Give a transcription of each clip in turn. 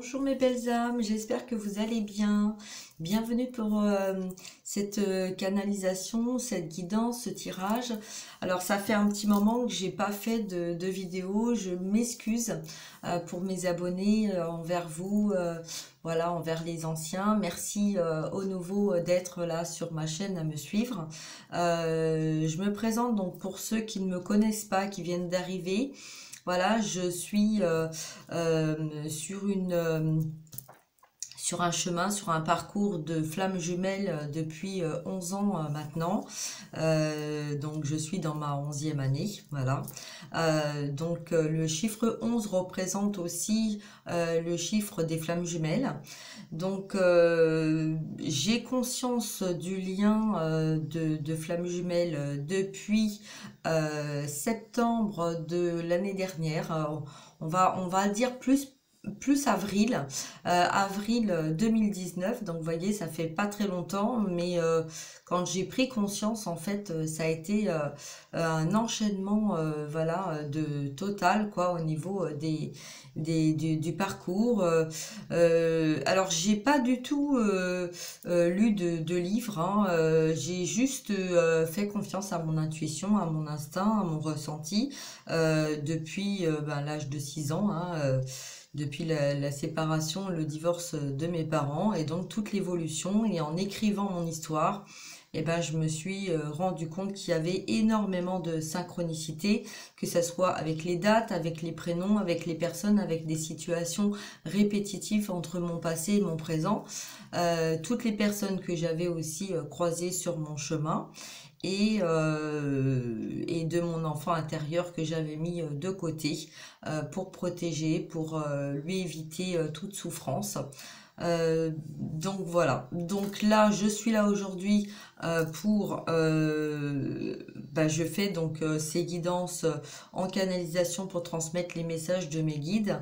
Bonjour mes belles âmes, j'espère que vous allez bien. Bienvenue pour cette canalisation, cette guidance, ce tirage. Alors ça fait un petit moment que j'ai pas fait de vidéo, je m'excuse pour mes abonnés, envers vous, voilà, envers les anciens. Merci aux nouveaux d'être là sur ma chaîne à me suivre. Je me présente donc pour ceux qui ne me connaissent pas, qui viennent d'arriver. Voilà, je suis sur sur un chemin, sur un parcours de flammes jumelles depuis 11 ans maintenant. Donc je suis dans ma 11e année, voilà. Le chiffre 11 représente aussi le chiffre des flammes jumelles. Donc j'ai conscience du lien de flammes jumelles depuis septembre de l'année dernière. On va dire plus avril, avril 2019. Donc vous voyez, ça fait pas très longtemps, mais quand j'ai pris conscience, en fait, ça a été un enchaînement, voilà, de total, quoi, au niveau du parcours. Alors j'ai pas du tout lu de livres, hein, j'ai juste fait confiance à mon intuition, à mon instinct, à mon ressenti depuis l'âge de 6 ans, hein, depuis la séparation, le divorce de mes parents et donc toute l'évolution. Et en écrivant mon histoire, eh ben, je me suis rendu compte qu'il y avait énormément de synchronicité, que ce soit avec les dates, avec les prénoms, avec les personnes, avec des situations répétitives entre mon passé et mon présent. Toutes les personnes que j'avais aussi croisées sur mon chemin et de mon enfant intérieur que j'avais mis de côté pour protéger, pour lui éviter toute souffrance. Donc voilà, donc là je suis là aujourd'hui je fais donc ces guidances en canalisation pour transmettre les messages de mes guides,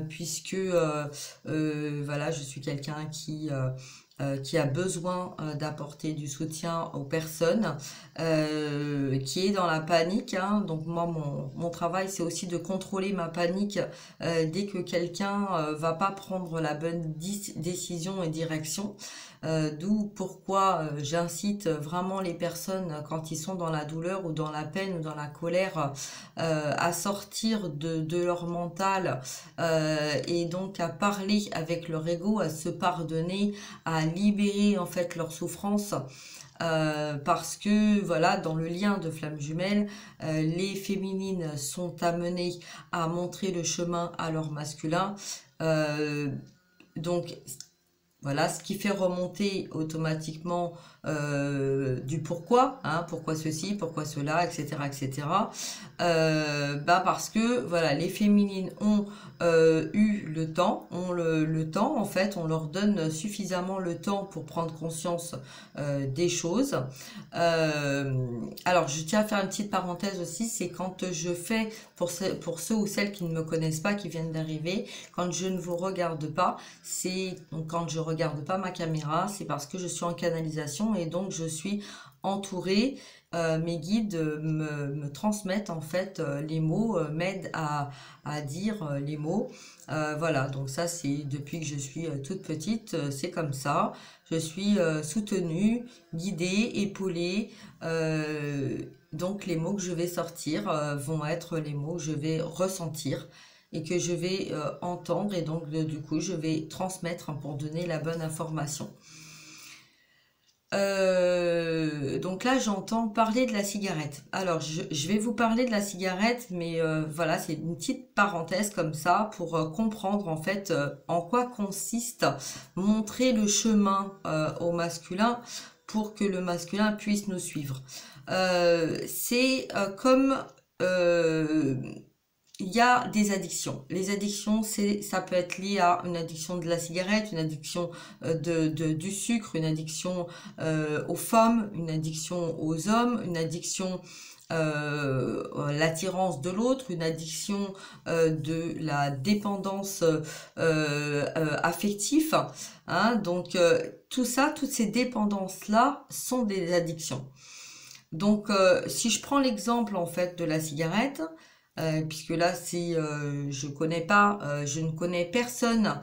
puisque voilà, je suis quelqu'un qui a besoin d'apporter du soutien aux personnes, qui est dans la panique, hein. Donc moi, mon travail, c'est aussi de contrôler ma panique dès que quelqu'un va pas prendre la bonne décision et direction. D'où pourquoi j'incite vraiment les personnes quand ils sont dans la douleur ou dans la peine ou dans la colère à sortir de leur mental et donc à parler avec leur ego, à se pardonner, à libérer en fait leur souffrance. Parce que voilà, dans le lien de flammes jumelles, les féminines sont amenées à montrer le chemin à leur masculin. Donc voilà, ce qui fait remonter automatiquement du pourquoi, hein, pourquoi ceci, pourquoi cela, etc., etc. Parce que voilà, les féminines ont eu le temps, le temps en fait, on leur donne suffisamment le temps pour prendre conscience des choses. Alors, je tiens à faire une petite parenthèse aussi, c'est quand je fais, pour ceux ou celles qui ne me connaissent pas, qui viennent d'arriver, quand je ne vous regarde pas, c'est donc quand je regarde pas ma caméra, c'est parce que je suis en canalisation et donc je suis entourée. Mes guides me transmettent en fait les mots, m'aident à dire les mots. Voilà, donc ça c'est depuis que je suis toute petite, c'est comme ça. Je suis soutenue, guidée, épaulée. Donc les mots que je vais sortir vont être les mots que je vais ressentir et que je vais entendre, et donc du coup je vais transmettre, hein, pour donner la bonne information. Donc là j'entends parler de la cigarette. Alors je vais vous parler de la cigarette, mais voilà, c'est une petite parenthèse comme ça pour comprendre en fait en quoi consiste montrer le chemin au masculin pour que le masculin puisse nous suivre. C'est comme il y a des addictions. Les addictions, ça peut être lié à une addiction de la cigarette, une addiction du sucre, une addiction aux femmes, une addiction aux hommes, une addiction l'attirance de l'autre, une addiction de la dépendance affective, hein. Donc tout ça, toutes ces dépendances-là sont des addictions. Donc si je prends l'exemple en fait de la cigarette, puisque là c'est je ne connais personne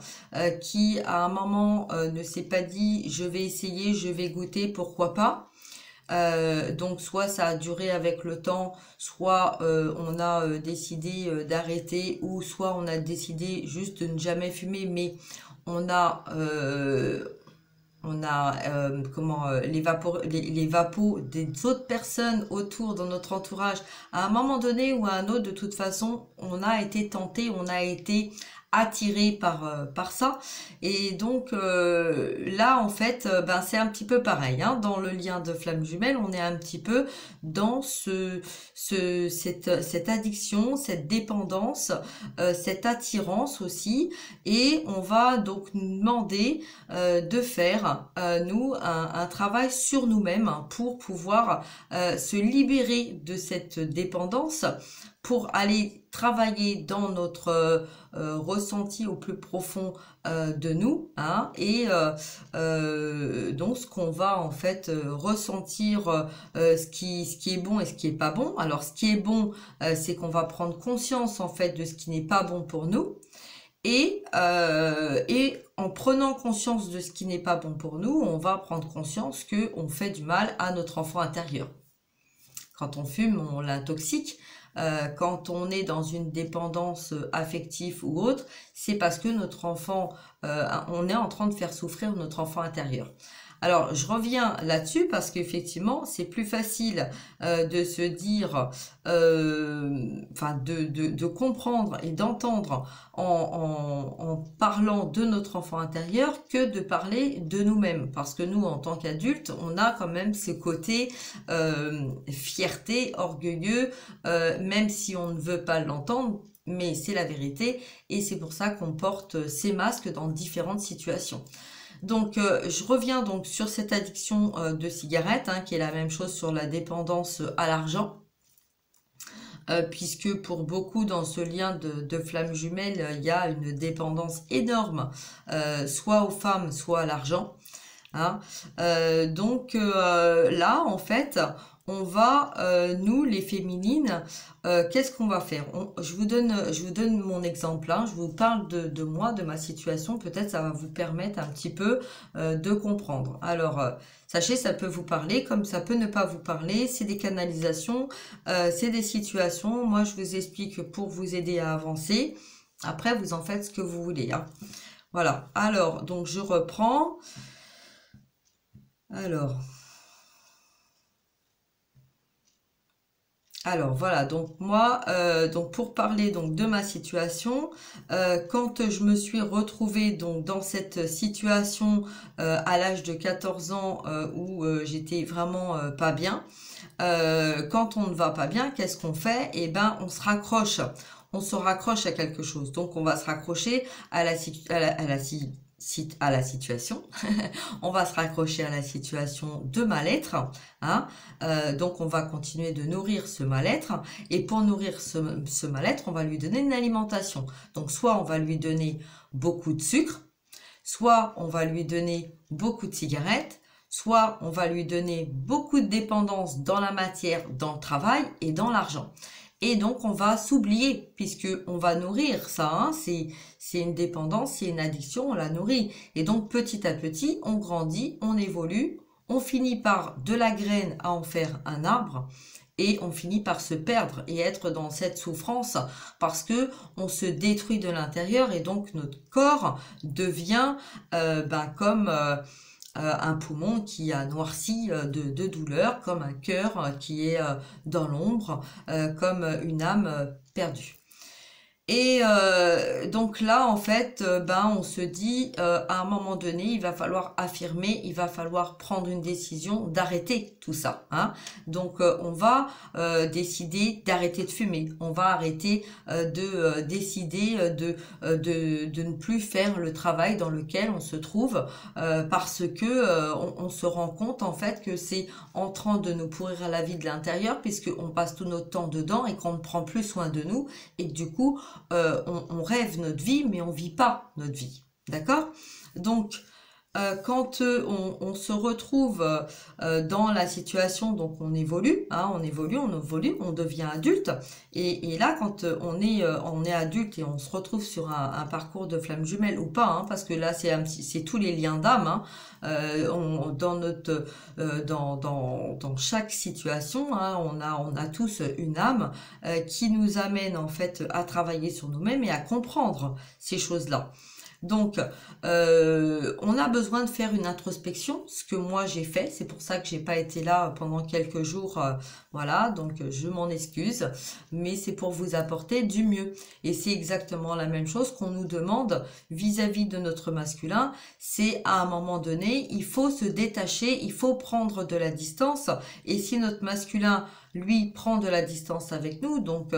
qui à un moment ne s'est pas dit je vais essayer, je vais goûter, pourquoi pas. Donc soit ça a duré avec le temps, soit on a décidé d'arrêter, ou soit on a décidé juste de ne jamais fumer, mais on a les vapos des autres personnes autour dans notre entourage, à un moment donné ou à un autre, de toute façon, on a été tenté, on a été attiré par ça. Et donc là en fait ben c'est un petit peu pareil, hein, dans le lien de flamme jumelle, on est un petit peu dans cette addiction, cette dépendance, cette attirance aussi, et on va donc nous demander de faire nous un travail sur nous-mêmes, hein, pour pouvoir se libérer de cette dépendance, pour aller travailler dans notre ressenti au plus profond de nous, hein, et donc ce qu'on va en fait ressentir, ce qui est bon et ce qui est pas bon. Alors ce qui est bon, c'est qu'on va prendre conscience en fait de ce qui n'est pas bon pour nous, et en prenant conscience de ce qui n'est pas bon pour nous, on va prendre conscience que on fait du mal à notre enfant intérieur. Quand on fume, on l'intoxique. Quand on est dans une dépendance affective ou autre, c'est parce que notre enfant, on est en train de faire souffrir notre enfant intérieur. Alors, je reviens là-dessus parce qu'effectivement, c'est plus facile de se dire, enfin, de comprendre et d'entendre en parlant de notre enfant intérieur que de parler de nous-mêmes. Parce que nous, en tant qu'adultes, on a quand même ce côté fierté, orgueilleux, même si on ne veut pas l'entendre. Mais c'est la vérité, et c'est pour ça qu'on porte ces masques dans différentes situations. Donc je reviens donc sur cette addiction de cigarettes, hein, qui est la même chose sur la dépendance à l'argent, puisque pour beaucoup dans ce lien de flamme jumelle, il y a une dépendance énorme, soit aux femmes, soit à l'argent, hein. Donc là en fait on va, nous les féminines, qu'est-ce qu'on va faire? Je vous donne mon exemple, hein, je vous parle de moi, de ma situation, peut-être ça va vous permettre un petit peu de comprendre. Alors, sachez, ça peut vous parler comme ça peut ne pas vous parler, c'est des canalisations, c'est des situations, moi je vous explique pour vous aider à avancer, après vous en faites ce que vous voulez, hein. Voilà, alors, donc je reprends, alors voilà, donc moi, donc pour parler donc de ma situation, quand je me suis retrouvée donc dans cette situation à l'âge de 14 ans, où j'étais vraiment pas bien, quand on ne va pas bien, qu'est-ce qu'on fait? Eh ben, on se raccroche. On se raccroche à quelque chose. Donc, on va se raccrocher à la situation. On va se raccrocher à la situation de mal-être, hein. Donc on va continuer de nourrir ce mal-être, et pour nourrir ce mal-être, on va lui donner une alimentation. Donc soit on va lui donner beaucoup de sucre, soit on va lui donner beaucoup de cigarettes, soit on va lui donner beaucoup de dépendance dans la matière, dans le travail et dans l'argent. Et donc on va s'oublier, puisque on va nourrir ça, hein, c'est une dépendance, c'est une addiction, on la nourrit. Et donc petit à petit, on grandit, on évolue, on finit par de la graine à en faire un arbre, et on finit par se perdre et être dans cette souffrance parce que on se détruit de l'intérieur, et donc notre corps devient comme un poumon qui a noirci de douleur, comme un cœur qui est dans l'ombre, comme une âme perdue. Et donc là, en fait, on se dit, à un moment donné, il va falloir affirmer, il va falloir prendre une décision d'arrêter tout ça, hein. Donc, on va décider d'arrêter de fumer. On va arrêter de décider de ne plus faire le travail dans lequel on se trouve, parce que on se rend compte, en fait, que c'est en train de nous pourrir la vie de l'intérieur, puisqu'on passe tout notre temps dedans et qu'on ne prend plus soin de nous, et que du coup, on rêve notre vie, mais on vit pas notre vie. D'accord? Donc, quand on se retrouve dans la situation, donc on évolue, hein, on évolue, on devient adulte. Et là, quand on est adulte et on se retrouve sur un parcours de flamme jumelle ou pas, hein, parce que là, c'est tous les liens d'âme. Hein, dans chaque situation, hein, on a tous une âme qui nous amène en fait à travailler sur nous-mêmes et à comprendre ces choses-là. Donc, on a besoin de faire une introspection, ce que moi j'ai fait. C'est pour ça que j'ai pas été là pendant quelques jours. Voilà, donc je m'en excuse, mais c'est pour vous apporter du mieux. Et c'est exactement la même chose qu'on nous demande vis-à-vis de notre masculin. C'est à un moment donné, il faut se détacher, il faut prendre de la distance. Et si notre masculin, lui, prend de la distance avec nous, donc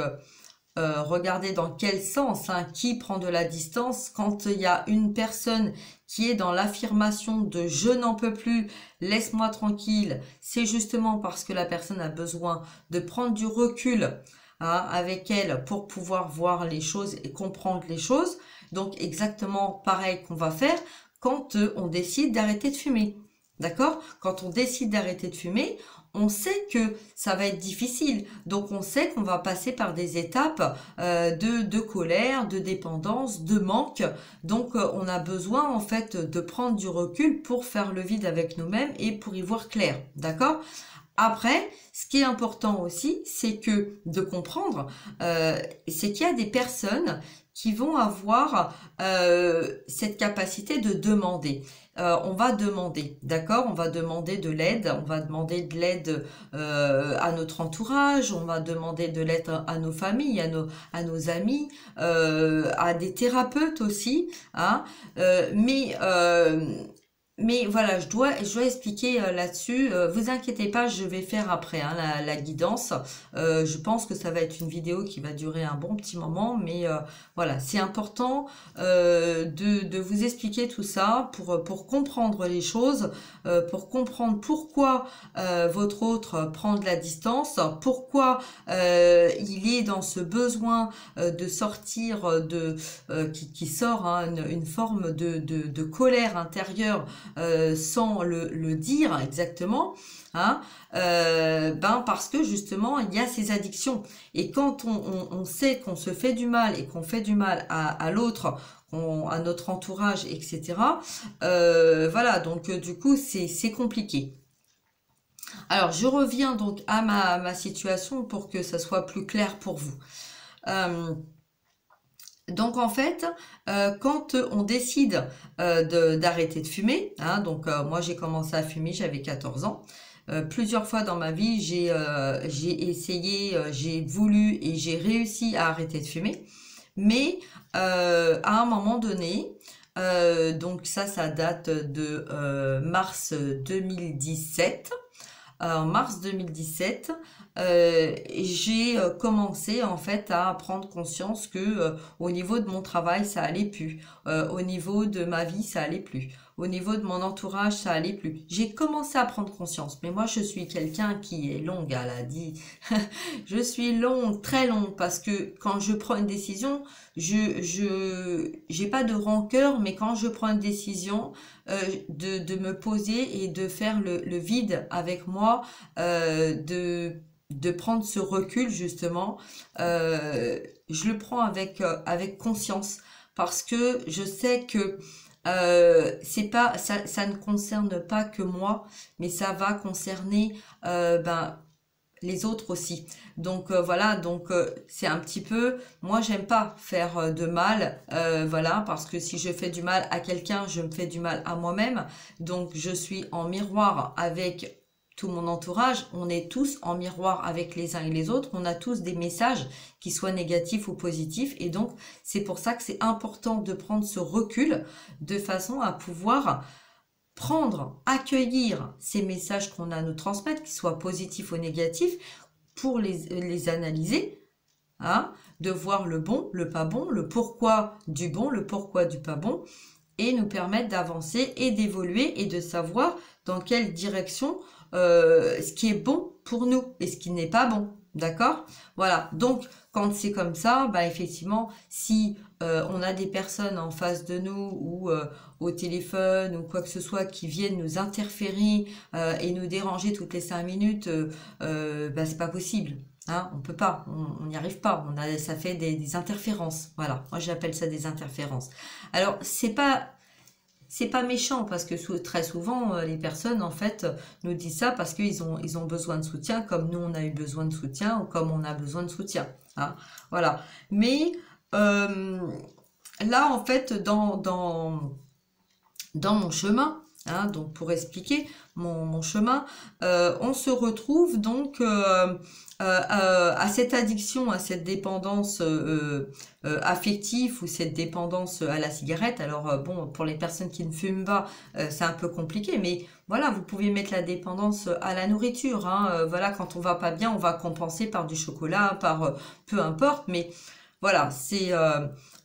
regardez dans quel sens, hein, qui prend de la distance quand il y a une personne qui est dans l'affirmation de je n'en peux plus, laisse-moi tranquille, c'est justement parce que la personne a besoin de prendre du recul, hein, avec elle pour pouvoir voir les choses et comprendre les choses. Donc exactement pareil qu'on va faire quand on décide d'arrêter de fumer. D'accord? Quand on décide d'arrêter de fumer, on sait que ça va être difficile. Donc on sait qu'on va passer par des étapes de colère, de dépendance, de manque. Donc on a besoin en fait de prendre du recul pour faire le vide avec nous-mêmes et pour y voir clair. D'accord? Après, ce qui est important aussi, c'est que de comprendre, c'est qu'il y a des personnes qui vont avoir cette capacité de demander. On va demander, d'accord? On va demander de l'aide, on va demander de l'aide à notre entourage, on va demander de l'aide à nos familles, à nos amis, à des thérapeutes aussi, hein? Mais voilà, je dois expliquer là-dessus. Vous inquiétez pas, je vais faire après, hein, la guidance. Je pense que ça va être une vidéo qui va durer un bon petit moment, mais voilà, c'est important de vous expliquer tout ça pour comprendre les choses, pour comprendre pourquoi votre autre prend de la distance, pourquoi il est dans ce besoin de sortir qui sort, hein, une forme de colère intérieure. Sans le dire exactement, hein, parce que justement il y a ces addictions et quand on sait qu'on se fait du mal et qu'on fait du mal à l'autre, à notre entourage, etc. Voilà, donc du coup c'est compliqué. Alors je reviens donc à ma situation pour que ça soit plus clair pour vous. Donc en fait, quand on décide d'arrêter de fumer, hein, donc moi j'ai commencé à fumer, j'avais 14 ans. Plusieurs fois dans ma vie, j'ai essayé, j'ai voulu et j'ai réussi à arrêter de fumer. Mais à un moment donné, donc ça date de mars 2017. En mars 2017, j'ai commencé en fait à prendre conscience que au niveau de mon travail ça allait plus, au niveau de ma vie ça allait plus, au niveau de mon entourage ça allait plus. J'ai commencé à prendre conscience, mais moi je suis quelqu'un qui est longue, elle a dit. Je suis longue, très longue, parce que quand je prends une décision, j'ai pas de rancœur, mais quand je prends une décision, de me poser et de faire le vide avec moi, de prendre ce recul justement, je le prends avec conscience parce que je sais que c'est pas ça ne concerne pas que moi, mais ça va concerner les autres aussi. Donc voilà, donc c'est un petit peu, moi j'aime pas faire de mal, voilà, parce que si je fais du mal à quelqu'un, je me fais du mal à moi-même. Donc je suis en miroir avec tout mon entourage, on est tous en miroir avec les uns et les autres, on a tous des messages qui soient négatifs ou positifs, et donc c'est pour ça que c'est important de prendre ce recul de façon à pouvoir accueillir ces messages qu'on a à nous transmettre, qu'ils soient positifs ou négatifs, pour les analyser, hein, de voir le bon, le pas bon, le pourquoi du bon, le pourquoi du pas bon, et nous permettre d'avancer et d'évoluer et de savoir dans quelle direction ce qui est bon pour nous et ce qui n'est pas bon. D'accord? Voilà. Donc, quand c'est comme ça, bah effectivement, si on a des personnes en face de nous ou au téléphone ou quoi que ce soit qui viennent nous interférer et nous déranger toutes les 5 minutes, bah c'est pas possible. Hein, on peut pas, on n'y arrive pas. Ça fait des interférences. Voilà. Moi, j'appelle ça des interférences. Alors, c'est pas méchant parce que très souvent les personnes en fait nous disent ça parce ils ont besoin de soutien comme nous on a eu besoin de soutien ou comme on a besoin de soutien. Hein, voilà. Mais euh, là en fait dans mon chemin, hein, donc pour expliquer mon chemin, on se retrouve donc à cette addiction, à cette dépendance affective ou cette dépendance à la cigarette. Alors bon, pour les personnes qui ne fument pas, c'est un peu compliqué, mais voilà, vous pouvez mettre la dépendance à la nourriture. Hein, voilà, quand on va pas bien, on va compenser par du chocolat, par peu importe, mais voilà,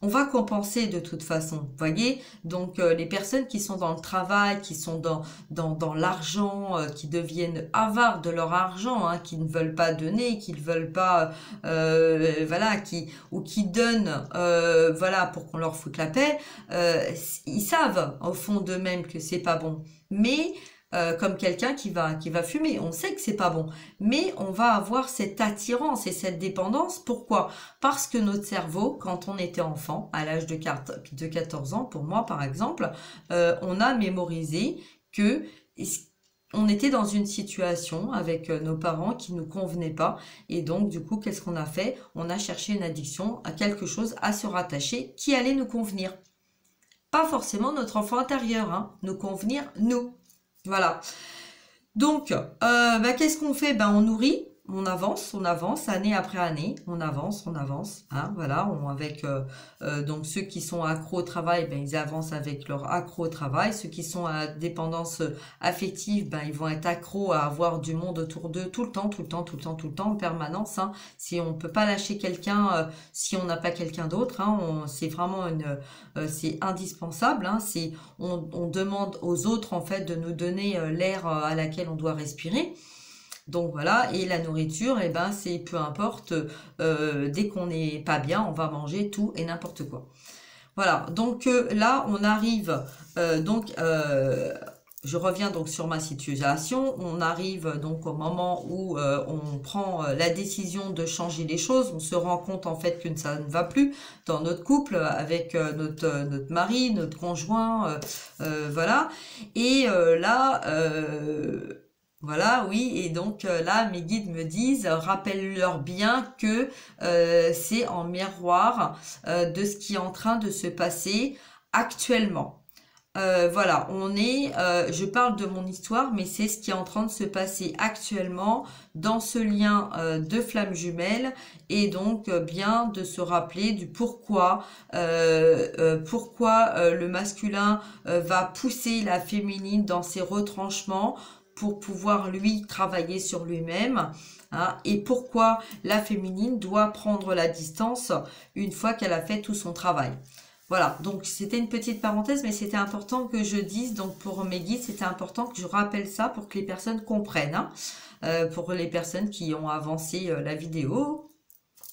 on va compenser de toute façon, voyez. Donc les personnes qui sont dans le travail, qui sont dans l'argent, qui deviennent avares de leur argent, hein, qui ne veulent pas donner, qui ne veulent pas, voilà, qui donnent, voilà, pour qu'on leur foute la paix, ils savent au fond d'eux-mêmes que c'est pas bon. Mais comme quelqu'un qui va fumer. On sait que c'est pas bon, mais on va avoir cette attirance et cette dépendance. Pourquoi? Parce que notre cerveau, quand on était enfant, à l'âge de 14 ans, pour moi par exemple, on a mémorisé que on était dans une situation avec nos parents qui nous convenait pas et donc du coup qu'est-ce qu'on a fait? On a cherché une addiction à quelque chose à se rattacher qui allait nous convenir. Pas forcément notre enfant intérieur, hein, nous convenir nous. Voilà. Donc, bah, qu'est-ce qu'on fait? Ben, on avance, année après année, on avance, hein, voilà, avec donc ceux qui sont accros au travail, ben ils avancent avec leur accro au travail, ceux qui sont à dépendance affective, ben ils vont être accros à avoir du monde autour d'eux tout le temps, tout le temps, tout le temps, tout le temps, en permanence, hein. Si on peut pas lâcher quelqu'un, si on n'a pas quelqu'un d'autre, hein, c'est vraiment c'est indispensable, hein, on demande aux autres en fait de nous donner l'air à laquelle on doit respirer. Donc voilà, et la nourriture, eh ben c'est peu importe, dès qu'on n'est pas bien, on va manger tout et n'importe quoi. Voilà, donc là on arrive, je reviens donc sur ma situation, on arrive donc au moment où on prend la décision de changer les choses, on se rend compte en fait que ça ne va plus dans notre couple avec notre mari, notre conjoint, voilà, et là... voilà, oui, et donc là, mes guides me disent, rappelle-leur bien que c'est en miroir de ce qui est en train de se passer actuellement. Voilà, je parle de mon histoire, mais c'est ce qui est en train de se passer actuellement dans ce lien de flammes jumelles et donc bien de se rappeler du pourquoi, le masculin va pousser la féminine dans ses retranchements pour pouvoir lui travailler sur lui-même. Hein, et pourquoi la féminine doit prendre la distance une fois qu'elle a fait tout son travail. Voilà, donc c'était une petite parenthèse, mais c'était important que je dise, donc pour mes guides, c'était important que je rappelle ça pour que les personnes comprennent, hein, pour les personnes qui ont avancé la vidéo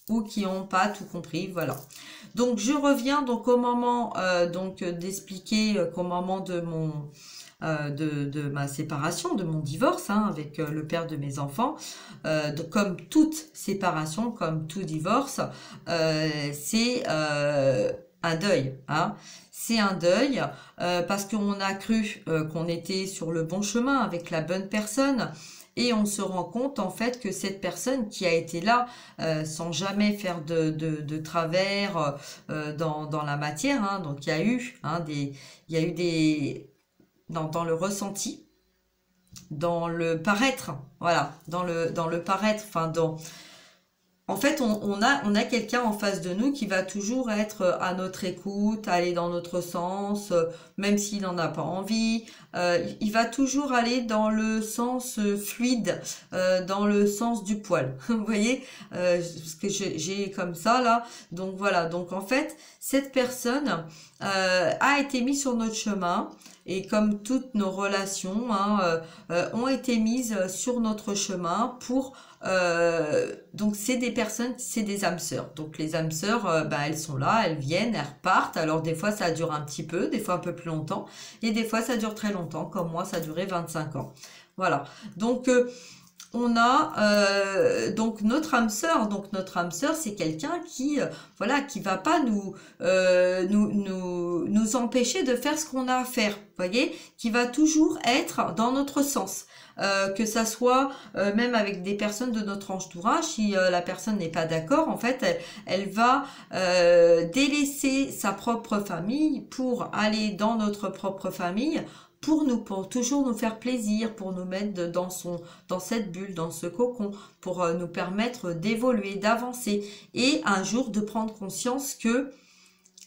ou qui n'ont pas tout compris, voilà. Donc je reviens donc au moment d'expliquer qu'au moment de de ma séparation, de mon divorce, hein, avec le père de mes enfants. Comme toute séparation, comme tout divorce, c'est un deuil. Hein. C'est un deuil parce qu'on a cru qu'on était sur le bon chemin avec la bonne personne. Et on se rend compte en fait que cette personne qui a été là sans jamais faire de travers dans la matière, hein, donc il y a eu des dans le ressenti, dans le paraître, voilà, dans le paraître, enfin en fait, on a quelqu'un en face de nous qui va toujours être à notre écoute, aller dans notre sens, même s'il n'en a pas envie. Il va toujours aller dans le sens fluide, dans le sens du poil. Vous voyez, parce que j'ai comme ça là. Donc voilà. Donc en fait, cette personne a été mise sur notre chemin. Et comme toutes nos relations hein, ont été mises sur notre chemin pour Donc c'est des personnes, c'est des âmes sœurs. Donc les âmes sœurs, elles sont là, elles viennent, elles repartent. Alors des fois ça dure un petit peu, des fois un peu plus longtemps, et des fois ça dure très longtemps, comme moi ça a duré 25 ans. Voilà. Donc on a donc notre âme sœur. Donc notre âme sœur, c'est quelqu'un qui voilà, qui va pas nous empêcher de faire ce qu'on a à faire. Vous voyez, qui va toujours être dans notre sens. Que ça soit même avec des personnes de notre entourage, si la personne n'est pas d'accord, en fait, elle va délaisser sa propre famille pour aller dans notre propre famille, pour toujours nous faire plaisir, pour nous mettre dans cette bulle, dans ce cocon, pour nous permettre d'évoluer, d'avancer, et un jour de prendre conscience que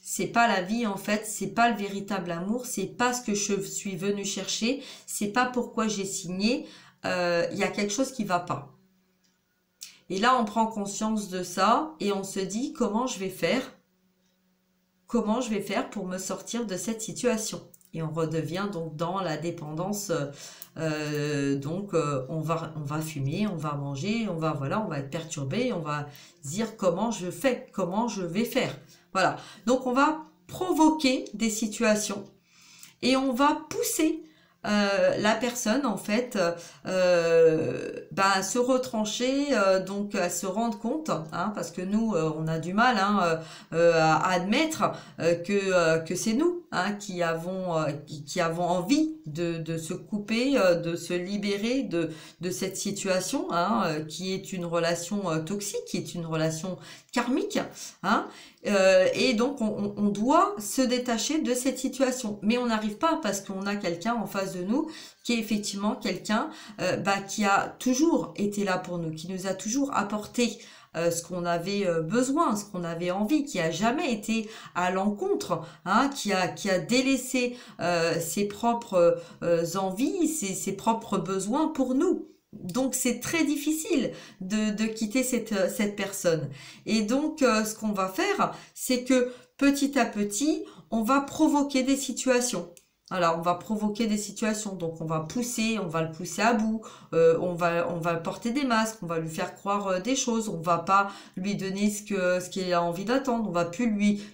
c'est pas la vie en fait, c'est pas le véritable amour, c'est pas ce que je suis venue chercher, c'est pas pourquoi j'ai signé, il y a quelque chose qui va pas. Et là on prend conscience de ça et on se dit comment je vais faire pour me sortir de cette situation. Et on redevient donc dans la dépendance, on va fumer, on va manger, on va être perturbé, on va dire comment je vais faire. Voilà, donc on va provoquer des situations et on va pousser la personne en fait à se retrancher, donc à se rendre compte, hein, parce que nous on a du mal à admettre que c'est nous, hein, qui avons envie de se couper, de se libérer de cette situation, hein, qui est une relation toxique, qui est une relation karmique, hein. Et donc on doit se détacher de cette situation, mais on n'arrive pas parce qu'on a quelqu'un en face de nous qui est effectivement quelqu'un qui a toujours été là pour nous, qui nous a toujours apporté ce qu'on avait besoin, ce qu'on avait envie, qui a jamais été à l'encontre, hein, qui a délaissé ses propres envies, ses propres besoins pour nous. Donc c'est très difficile de quitter cette personne. Et donc ce qu'on va faire, c'est que petit à petit, on va provoquer des situations. Alors on va provoquer des situations, donc on va le pousser à bout, on va porter des masques, on va lui faire croire des choses, on va pas lui donner ce qu'il a envie d'attendre, on va plus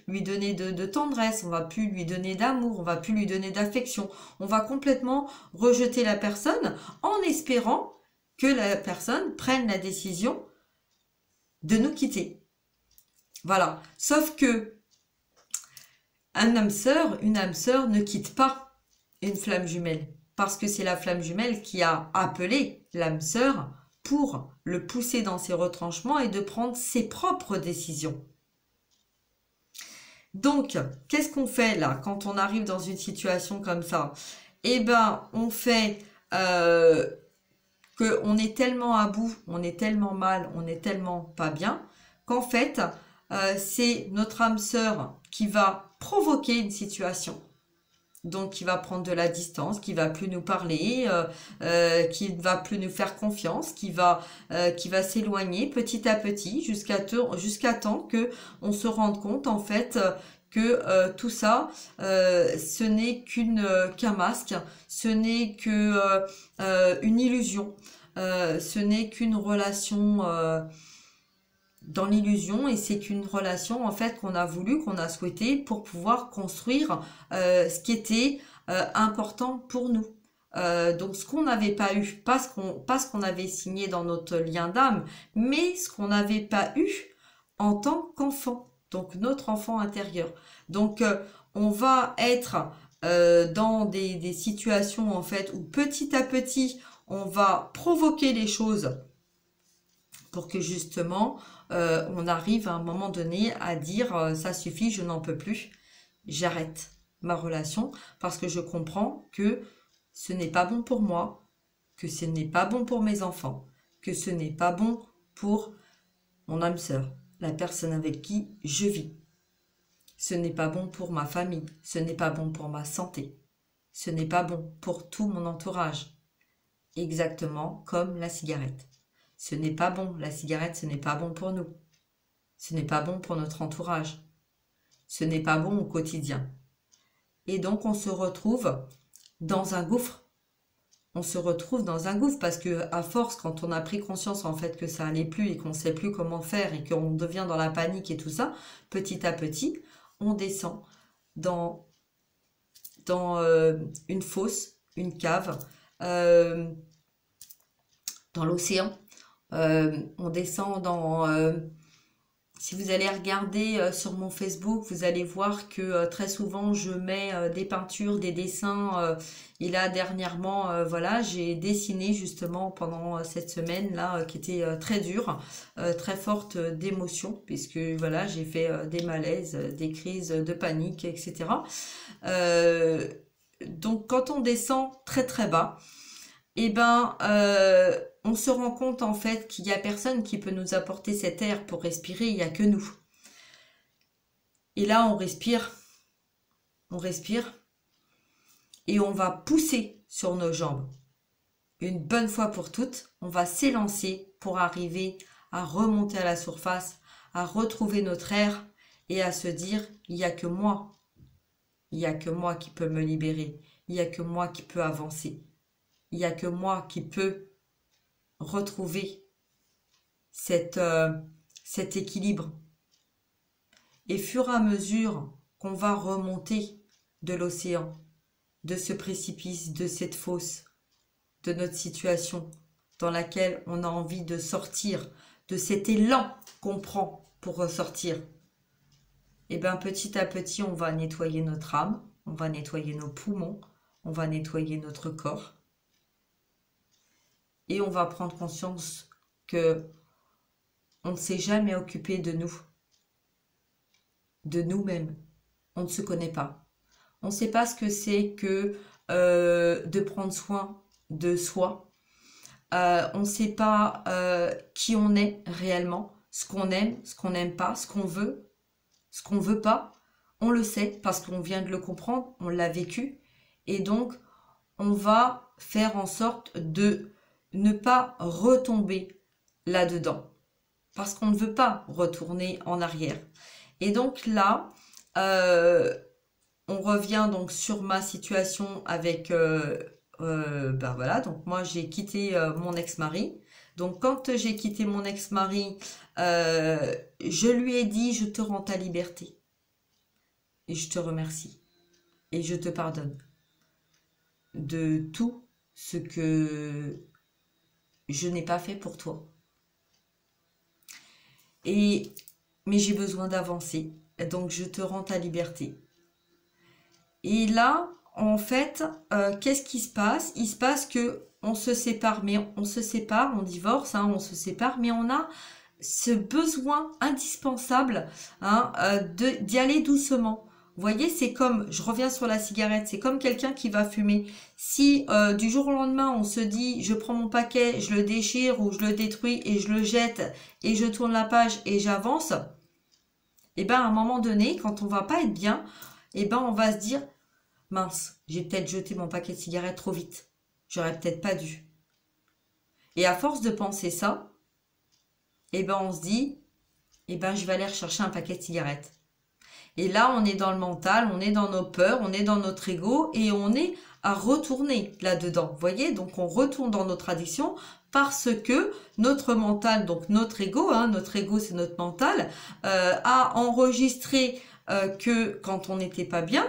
lui donner de tendresse, on va plus lui donner d'amour, on va plus lui donner d'affection, on va complètement rejeter la personne en espérant que la personne prenne la décision de nous quitter. Voilà. Sauf que une âme sœur ne quitte pas une flamme jumelle. Parce que c'est la flamme jumelle qui a appelé l'âme sœur pour le pousser dans ses retranchements et de prendre ses propres décisions. Donc, qu'est-ce qu'on fait là quand on arrive dans une situation comme ça? Eh ben, on fait qu'on est tellement à bout, on est tellement mal, on est tellement pas bien, qu'en fait, c'est notre âme sœur qui va provoquer une situation. Donc, qui va prendre de la distance, qui va plus nous parler, qui va plus nous faire confiance, qui va s'éloigner petit à petit jusqu'à temps que on se rende compte en fait que tout ça, ce n'est qu'un masque, ce n'est que une illusion, ce n'est qu'une relation dans l'illusion, et c'est qu'une relation en fait qu'on a voulu, qu'on a souhaité pour pouvoir construire ce qui était important pour nous. Donc ce qu'on n'avait pas eu, pas ce qu'on avait signé dans notre lien d'âme, mais ce qu'on n'avait pas eu en tant qu'enfant, donc notre enfant intérieur. Donc on va être dans des situations en fait où petit à petit on va provoquer les choses pour que justement on arrive à un moment donné à dire ça suffit, je n'en peux plus, j'arrête ma relation parce que je comprends que ce n'est pas bon pour moi, que ce n'est pas bon pour mes enfants, que ce n'est pas bon pour mon âme sœur, la personne avec qui je vis. Ce n'est pas bon pour ma famille, ce n'est pas bon pour ma santé, ce n'est pas bon pour tout mon entourage. Exactement comme la cigarette. Ce n'est pas bon, la cigarette, ce n'est pas bon pour nous. Ce n'est pas bon pour notre entourage. Ce n'est pas bon au quotidien. Et donc on se retrouve dans un gouffre. on se retrouve dans un gouffre parce que à force, quand on a pris conscience en fait que ça allait plus et qu'on sait plus comment faire et qu'on devient dans la panique et tout ça, petit à petit, on descend dans une fosse, une cave, euh, dans l'océan. On descend si vous allez regarder sur mon Facebook, vous allez voir que très souvent je mets des peintures, des dessins. Et là dernièrement, voilà, j'ai dessiné justement pendant cette semaine là qui était très dure, très forte d'émotions, puisque voilà, j'ai fait des malaises, des crises de panique, etc. Euh, donc quand on descend très très bas, eh ben, on se rend compte en fait qu'il y a personne qui peut nous apporter cet air pour respirer, il n'y a que nous. Et là, on respire et on va pousser sur nos jambes. Une bonne fois pour toutes, on va s'élancer pour arriver à remonter à la surface, à retrouver notre air et à se dire, il n'y a que moi. Il n'y a que moi qui peux me libérer. Il n'y a que moi qui peux avancer. Il n'y a que moi qui peux retrouver cet équilibre. Et fur et à mesure qu'on va remonter de l'océan, de ce précipice, de cette fosse, de notre situation dans laquelle on a envie de sortir, de cet élan qu'on prend pour ressortir, et bien petit à petit, on va nettoyer notre âme, on va nettoyer nos poumons, on va nettoyer notre corps. Et on va prendre conscience que on ne s'est jamais occupé de nous, de nous-mêmes. On ne se connaît pas. On ne sait pas ce que c'est que de prendre soin de soi. On ne sait pas qui on est réellement, ce qu'on aime, ce qu'on n'aime pas, ce qu'on veut pas. On le sait parce qu'on vient de le comprendre, on l'a vécu. Et donc, on va faire en sorte de ne pas retomber là-dedans. Parce qu'on ne veut pas retourner en arrière. Et donc là, on revient donc sur ma situation avec... ben voilà, donc moi j'ai quitté mon ex-mari. Donc quand j'ai quitté mon ex-mari, je lui ai dit, je te rends ta liberté. Et je te remercie. Et je te pardonne de tout ce que je n'ai pas fait pour toi. Mais j'ai besoin d'avancer. Donc je te rends ta liberté. Et là, en fait, qu'est-ce qui se passe? Il se passe que on se sépare, mais on se sépare, on divorce, hein, on se sépare, mais on a ce besoin indispensable hein, d'y aller doucement. Vous voyez, c'est comme, je reviens sur la cigarette, c'est comme quelqu'un qui va fumer. Si du jour au lendemain, on se dit, je prends mon paquet, je le déchire ou je le détruis et je le jette et je tourne la page et j'avance, et ben à un moment donné, quand on va pas être bien, et ben on va se dire, mince, j'ai peut-être jeté mon paquet de cigarettes trop vite. J'aurais peut-être pas dû. Et à force de penser ça, et ben on se dit, et ben je vais aller rechercher un paquet de cigarettes. Et là, on est dans le mental, on est dans nos peurs, on est dans notre ego et on est à retourner là-dedans. Vous voyez, donc on retourne dans notre addiction parce que notre mental, donc notre ego c'est notre mental, a enregistré que quand on n'était pas bien,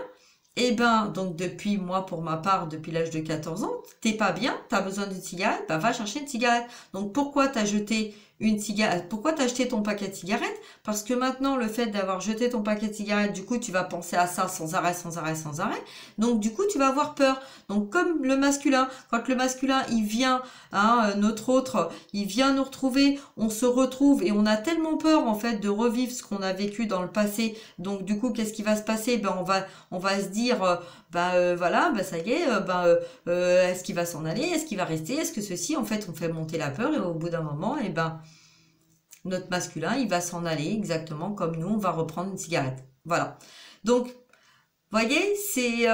et ben donc depuis moi pour ma part, depuis l'âge de 14 ans, t'es pas bien, t'as besoin d'une cigarette, bah va chercher une cigarette. Donc pourquoi t'as jeté une cigarette, pourquoi t'as jeté ton paquet de cigarettes? Parce que maintenant le fait d'avoir jeté ton paquet de cigarettes, du coup tu vas penser à ça sans arrêt, sans arrêt, sans arrêt. Donc du coup tu vas avoir peur. Donc comme le masculin, quand le masculin il vient, hein, notre autre, il vient nous retrouver, on se retrouve et on a tellement peur en fait de revivre ce qu'on a vécu dans le passé. Donc du coup qu'est-ce qui va se passer? Ben on va se dire voilà, ça y est, est-ce qu'il va s'en aller, est-ce qu'il va rester, est-ce que ceci, en fait on fait monter la peur et au bout d'un moment, et ben notre masculin il va s'en aller exactement comme nous on va reprendre une cigarette. Voilà. Donc voyez, c'est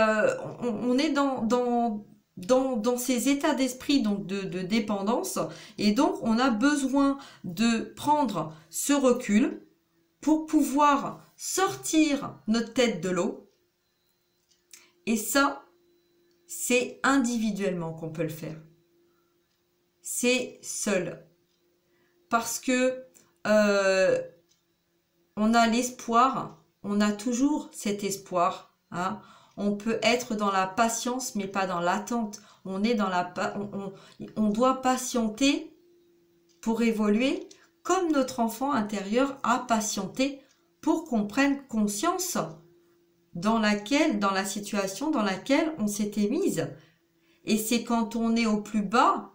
on est dans ces états d'esprit donc de dépendance et donc on a besoin de prendre ce recul pour pouvoir sortir notre tête de l'eau. Et ça, c'est individuellement qu'on peut le faire. C'est seul. Parce que on a l'espoir, on a toujours cet espoir. Hein. On peut être dans la patience, mais pas dans l'attente. On est dans on doit patienter pour évoluer, comme notre enfant intérieur a patienté pour qu'on prenne conscience dans la situation dans laquelle on s'était mise. Et c'est quand on est au plus bas,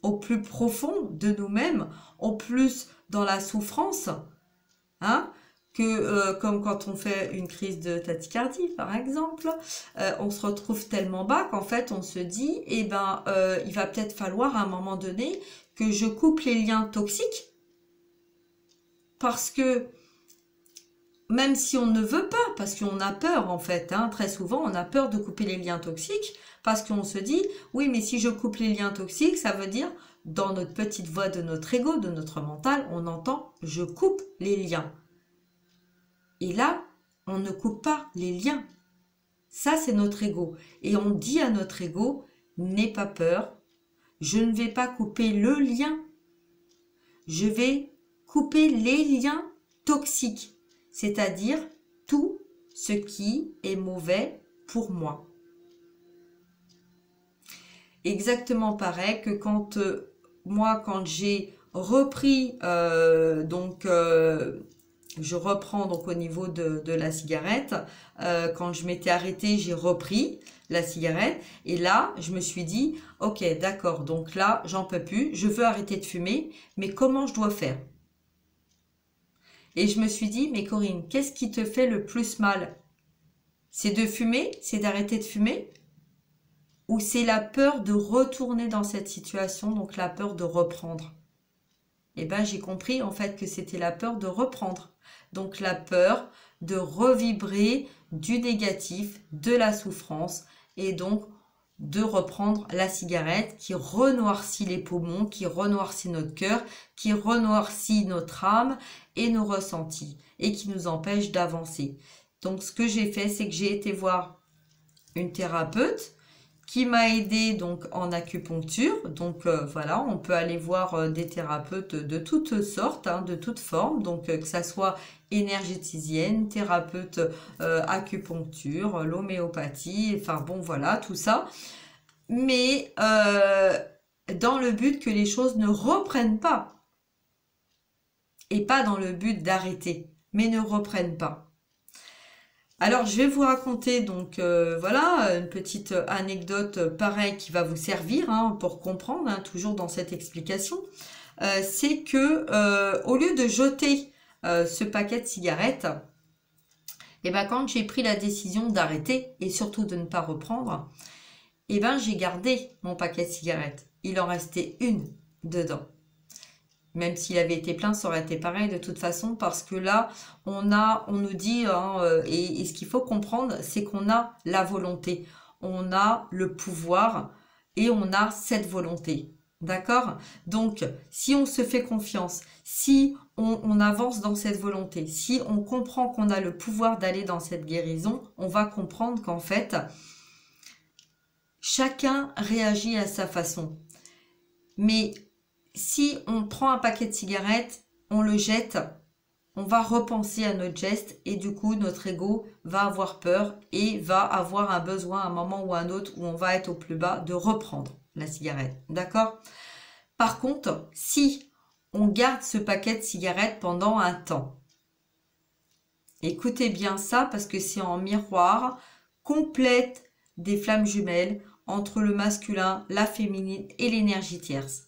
au plus profond de nous-mêmes, au plus dans la souffrance, hein, que comme quand on fait une crise de tachycardie par exemple, on se retrouve tellement bas qu'en fait on se dit il va peut-être falloir à un moment donné que je coupe les liens toxiques, parce que même si on ne veut pas, parce qu'on a peur en fait, hein, très souvent on a peur de couper les liens toxiques, parce qu'on se dit oui, mais si je coupe les liens toxiques, ça veut dire, dans notre petite voix de notre ego, de notre mental, on entend je coupe les liens. Et là, on ne coupe pas les liens. Ça, c'est notre ego. Et on dit à notre ego, n'aie pas peur, je ne vais pas couper le lien. Je vais couper les liens toxiques, c'est-à-dire tout ce qui est mauvais pour moi. Exactement pareil que quand quand j'ai repris je reprends donc au niveau de la cigarette. Quand je m'étais arrêtée, j'ai repris la cigarette. Et là, je me suis dit, ok, d'accord, donc là, j'en peux plus. Je veux arrêter de fumer, mais comment je dois faire? Et je me suis dit, mais Corinne, qu'est-ce qui te fait le plus mal? C'est de fumer? C'est d'arrêter de fumer? Ou c'est la peur de retourner dans cette situation, donc la peur de reprendre? Eh bien, j'ai compris en fait que c'était la peur de reprendre. Donc la peur de revibrer du négatif, de la souffrance, et donc de reprendre la cigarette qui renoircit les poumons, qui renoircit notre cœur, qui renoircit notre âme et nos ressentis, et qui nous empêche d'avancer. Donc ce que j'ai fait, c'est que j'ai été voir une thérapeute qui m'a aidé donc en acupuncture. Donc voilà, on peut aller voir des thérapeutes de toutes sortes, hein, de toutes formes, donc que ça soit énergéticienne, thérapeute acupuncture, l'homéopathie, enfin bon voilà, tout ça. Mais dans le but que les choses ne reprennent pas. Et pas dans le but d'arrêter, mais ne reprennent pas. Alors, je vais vous raconter donc voilà une petite anecdote pareille qui va vous servir hein, pour comprendre, hein, toujours dans cette explication. C'est que au lieu de jeter ce paquet de cigarettes, et ben quand j'ai pris la décision d'arrêter et surtout de ne pas reprendre, et ben j'ai gardé mon paquet de cigarettes. Il en restait une dedans. Même s'il avait été plein, ça aurait été pareil de toute façon, parce que là, on nous dit, hein, et ce qu'il faut comprendre, c'est qu'on a la volonté, on a le pouvoir et on a cette volonté. D'accord? Donc, si on se fait confiance, si on avance dans cette volonté, si on comprend qu'on a le pouvoir d'aller dans cette guérison, on va comprendre qu'en fait, chacun réagit à sa façon. Mais si on prend un paquet de cigarettes, on le jette, on va repenser à notre geste et du coup notre ego va avoir peur et va avoir un besoin à un moment ou à un autre où on va être au plus bas de reprendre la cigarette. D'accord? Par contre, si on garde ce paquet de cigarettes pendant un temps, écoutez bien ça parce que c'est en miroir, complète des flammes jumelles entre le masculin, la féminine et l'énergie tierce.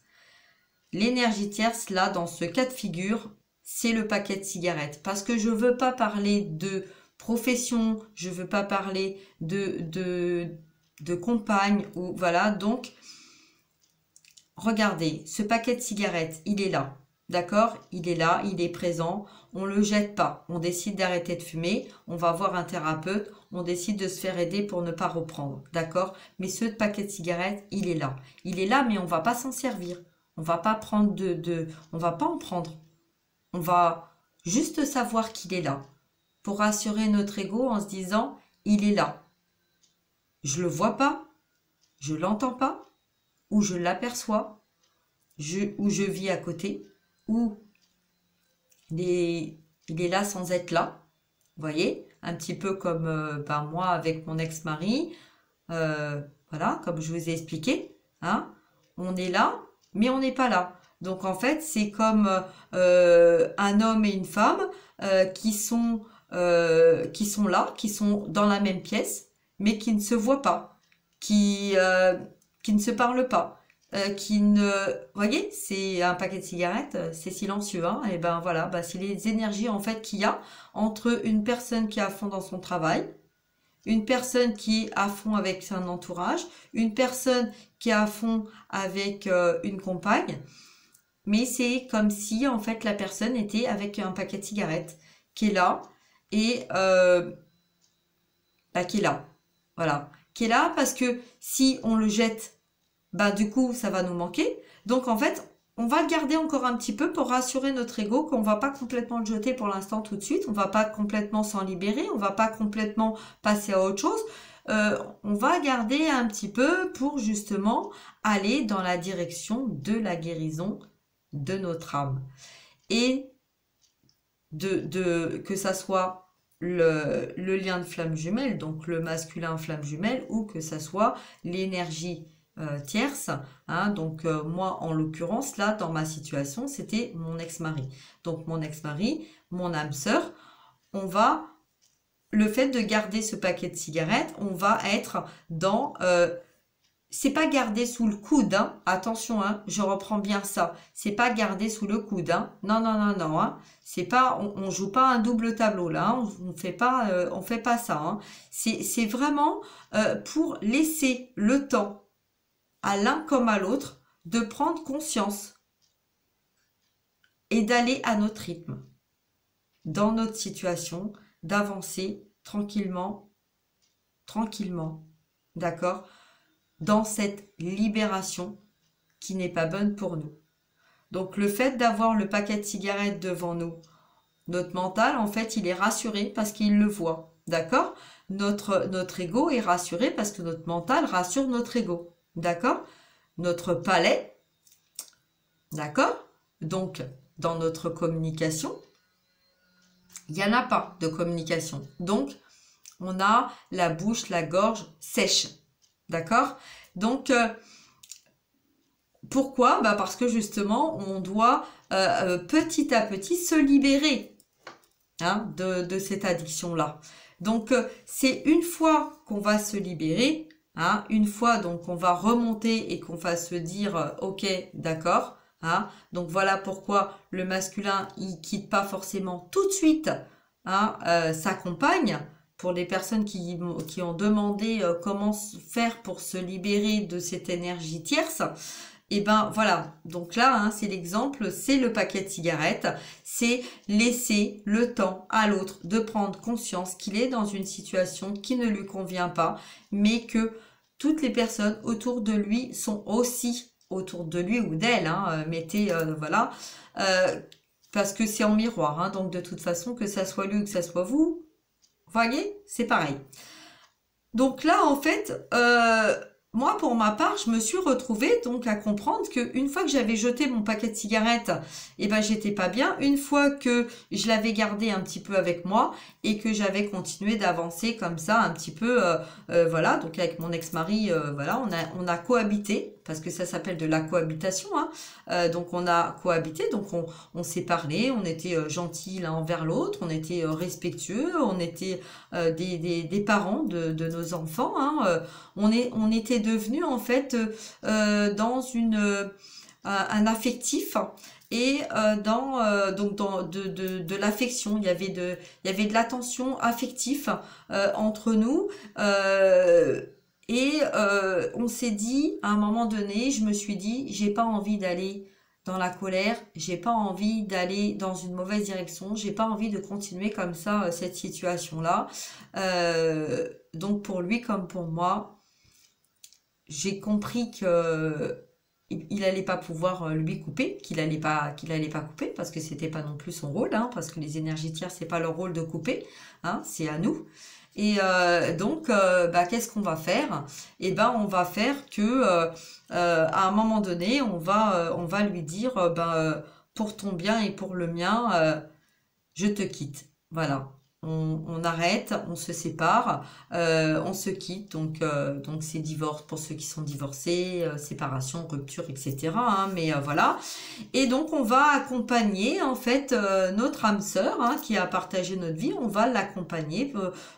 L'énergie tierce, là, dans ce cas de figure, c'est le paquet de cigarettes. Parce que je ne veux pas parler de profession, je ne veux pas parler de compagne, ou voilà. Donc, regardez, ce paquet de cigarettes, il est là. D'accord? Il est là, il est présent. On ne le jette pas. On décide d'arrêter de fumer. On va voir un thérapeute. On décide de se faire aider pour ne pas reprendre. D'accord? Mais ce paquet de cigarettes, il est là. Il est là, mais on ne va pas s'en servir. On va pas prendre on va pas en prendre. On va juste savoir qu'il est là. Pour rassurer notre ego en se disant, il est là. Je le vois pas, je l'entends pas, ou je l'aperçois, ou je vis à côté, ou il est là sans être là. Vous voyez, un petit peu comme ben, moi avec mon ex-mari, voilà, comme je vous ai expliqué, hein, on est là, mais on n'est pas là. Donc en fait, c'est comme un homme et une femme qui sont là, qui sont dans la même pièce, mais qui ne se voient pas, qui ne se parlent pas, qui ne, vous voyez, c'est un paquet de cigarettes, c'est silencieux, hein, et ben voilà, ben, c'est les énergies en fait qu'il y a entre une personne qui est à fond dans son travail, une personne qui est à fond avec son entourage, une personne qui est à fond avec une compagne, mais c'est comme si en fait la personne était avec un paquet de cigarettes qui est là et bah, qui est là, voilà, qui est là parce que si on le jette, bah du coup ça va nous manquer. Donc en fait on va le garder encore un petit peu pour rassurer notre ego qu'on va pas complètement le jeter pour l'instant tout de suite, on va pas complètement s'en libérer, on va pas complètement passer à autre chose. On va garder un petit peu pour justement aller dans la direction de la guérison de notre âme et que ça soit le lien de flamme jumelle, donc le masculin flamme jumelle, ou que ça soit l'énergie tierce, hein, donc moi en l'occurrence là dans ma situation c'était mon ex-mari, donc mon ex-mari, mon âme sœur, on va, le fait de garder ce paquet de cigarettes, on va être dans c'est pas garder sous le coude, hein. Attention, hein, je reprends bien ça. C'est pas garder sous le coude, hein. Non, non, non, non, hein. C'est pas, on joue pas un double tableau là, hein. On fait pas ça, hein. C'est vraiment pour laisser le temps à l'un comme à l'autre de prendre conscience et d'aller à notre rythme, dans notre situation, d'avancer tranquillement, tranquillement, d'accord? Dans cette libération qui n'est pas bonne pour nous. Donc le fait d'avoir le paquet de cigarettes devant nous, notre mental, en fait, il est rassuré parce qu'il le voit. D'accord? Notre ego est rassuré parce que notre mental rassure notre ego. D'accord? Notre palais, d'accord? Donc, dans notre communication, il n'y en a pas de communication. Donc, on a la bouche, la gorge sèche. D'accord? Donc, pourquoi? Bah parce que justement, on doit petit à petit se libérer, hein, de cette addiction-là. Donc, c'est une fois qu'on va se libérer, hein, une fois donc on va remonter et qu'on va se dire, ok, d'accord, hein, donc voilà pourquoi le masculin, il quitte pas forcément tout de suite, hein, sa compagne. Pour les personnes qui ont demandé comment faire pour se libérer de cette énergie tierce, et ben voilà, donc là, hein, c'est l'exemple, c'est le paquet de cigarettes, c'est laisser le temps à l'autre de prendre conscience qu'il est dans une situation qui ne lui convient pas, mais que toutes les personnes autour de lui sont aussi autour de lui ou d'elle, hein, mettez, voilà, parce que c'est en miroir, hein, donc de toute façon, que ça soit lui ou que ça soit vous, voyez, c'est pareil. Donc là, en fait, moi, pour ma part, je me suis retrouvée donc à comprendre qu'une fois que j'avais jeté mon paquet de cigarettes, eh ben, j'étais pas bien. Une fois que je l'avais gardé un petit peu avec moi et que j'avais continué d'avancer comme ça un petit peu, voilà. Donc avec mon ex-mari, voilà, on a cohabité parce que ça s'appelle de la cohabitation, hein. Donc on a cohabité, donc on s'est parlé, on était gentils l'un envers l'autre, on était respectueux, on était des parents de nos enfants, hein. On était devenus en fait dans un affectif et donc dans de l'affection. Il y avait de l'attention affective entre nous. On s'est dit, à un moment donné, je me suis dit, j'ai pas envie d'aller dans la colère, j'ai pas envie d'aller dans une mauvaise direction, j'ai pas envie de continuer comme ça cette situation-là. Donc pour lui comme pour moi, j'ai compris que il allait pas pouvoir lui couper, qu'il allait pas couper parce que c'était pas non plus son rôle, hein, parce que les énergétières c'est pas leur rôle de couper, hein, c'est à nous. Et donc, bah, qu'est-ce qu'on va faire? Eh ben, on va faire que à un moment donné, on va lui dire, pour ton bien et pour le mien, je te quitte. Voilà. On arrête, on se sépare, on se quitte. Donc c'est divorce pour ceux qui sont divorcés, séparation, rupture, etc., hein, mais voilà. Et donc on va accompagner en fait notre âme sœur hein, qui a partagé notre vie, on va l'accompagner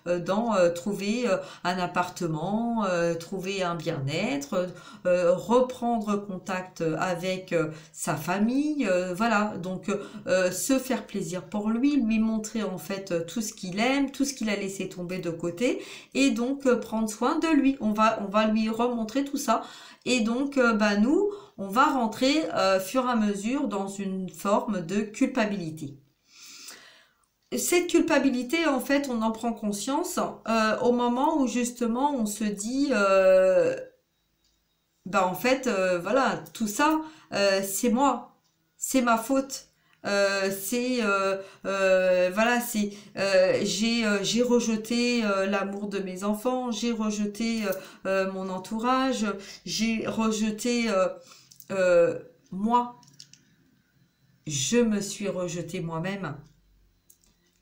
dans trouver un appartement, trouver un bien-être, reprendre contact avec sa famille, voilà. Donc se faire plaisir pour lui, lui montrer en fait tout ce qu'il aime, tout ce qu'il a laissé tomber de côté, et donc prendre soin de lui. On va lui remontrer tout ça. Et donc bah, nous on va rentrer fur et à mesure dans une forme de culpabilité. Cette culpabilité, en fait, on en prend conscience au moment où justement on se dit, bah en fait, voilà, tout ça, c'est moi, c'est ma faute. Voilà, j'ai rejeté l'amour de mes enfants, j'ai rejeté mon entourage, j'ai rejeté euh, moi, je me suis rejetée moi-même.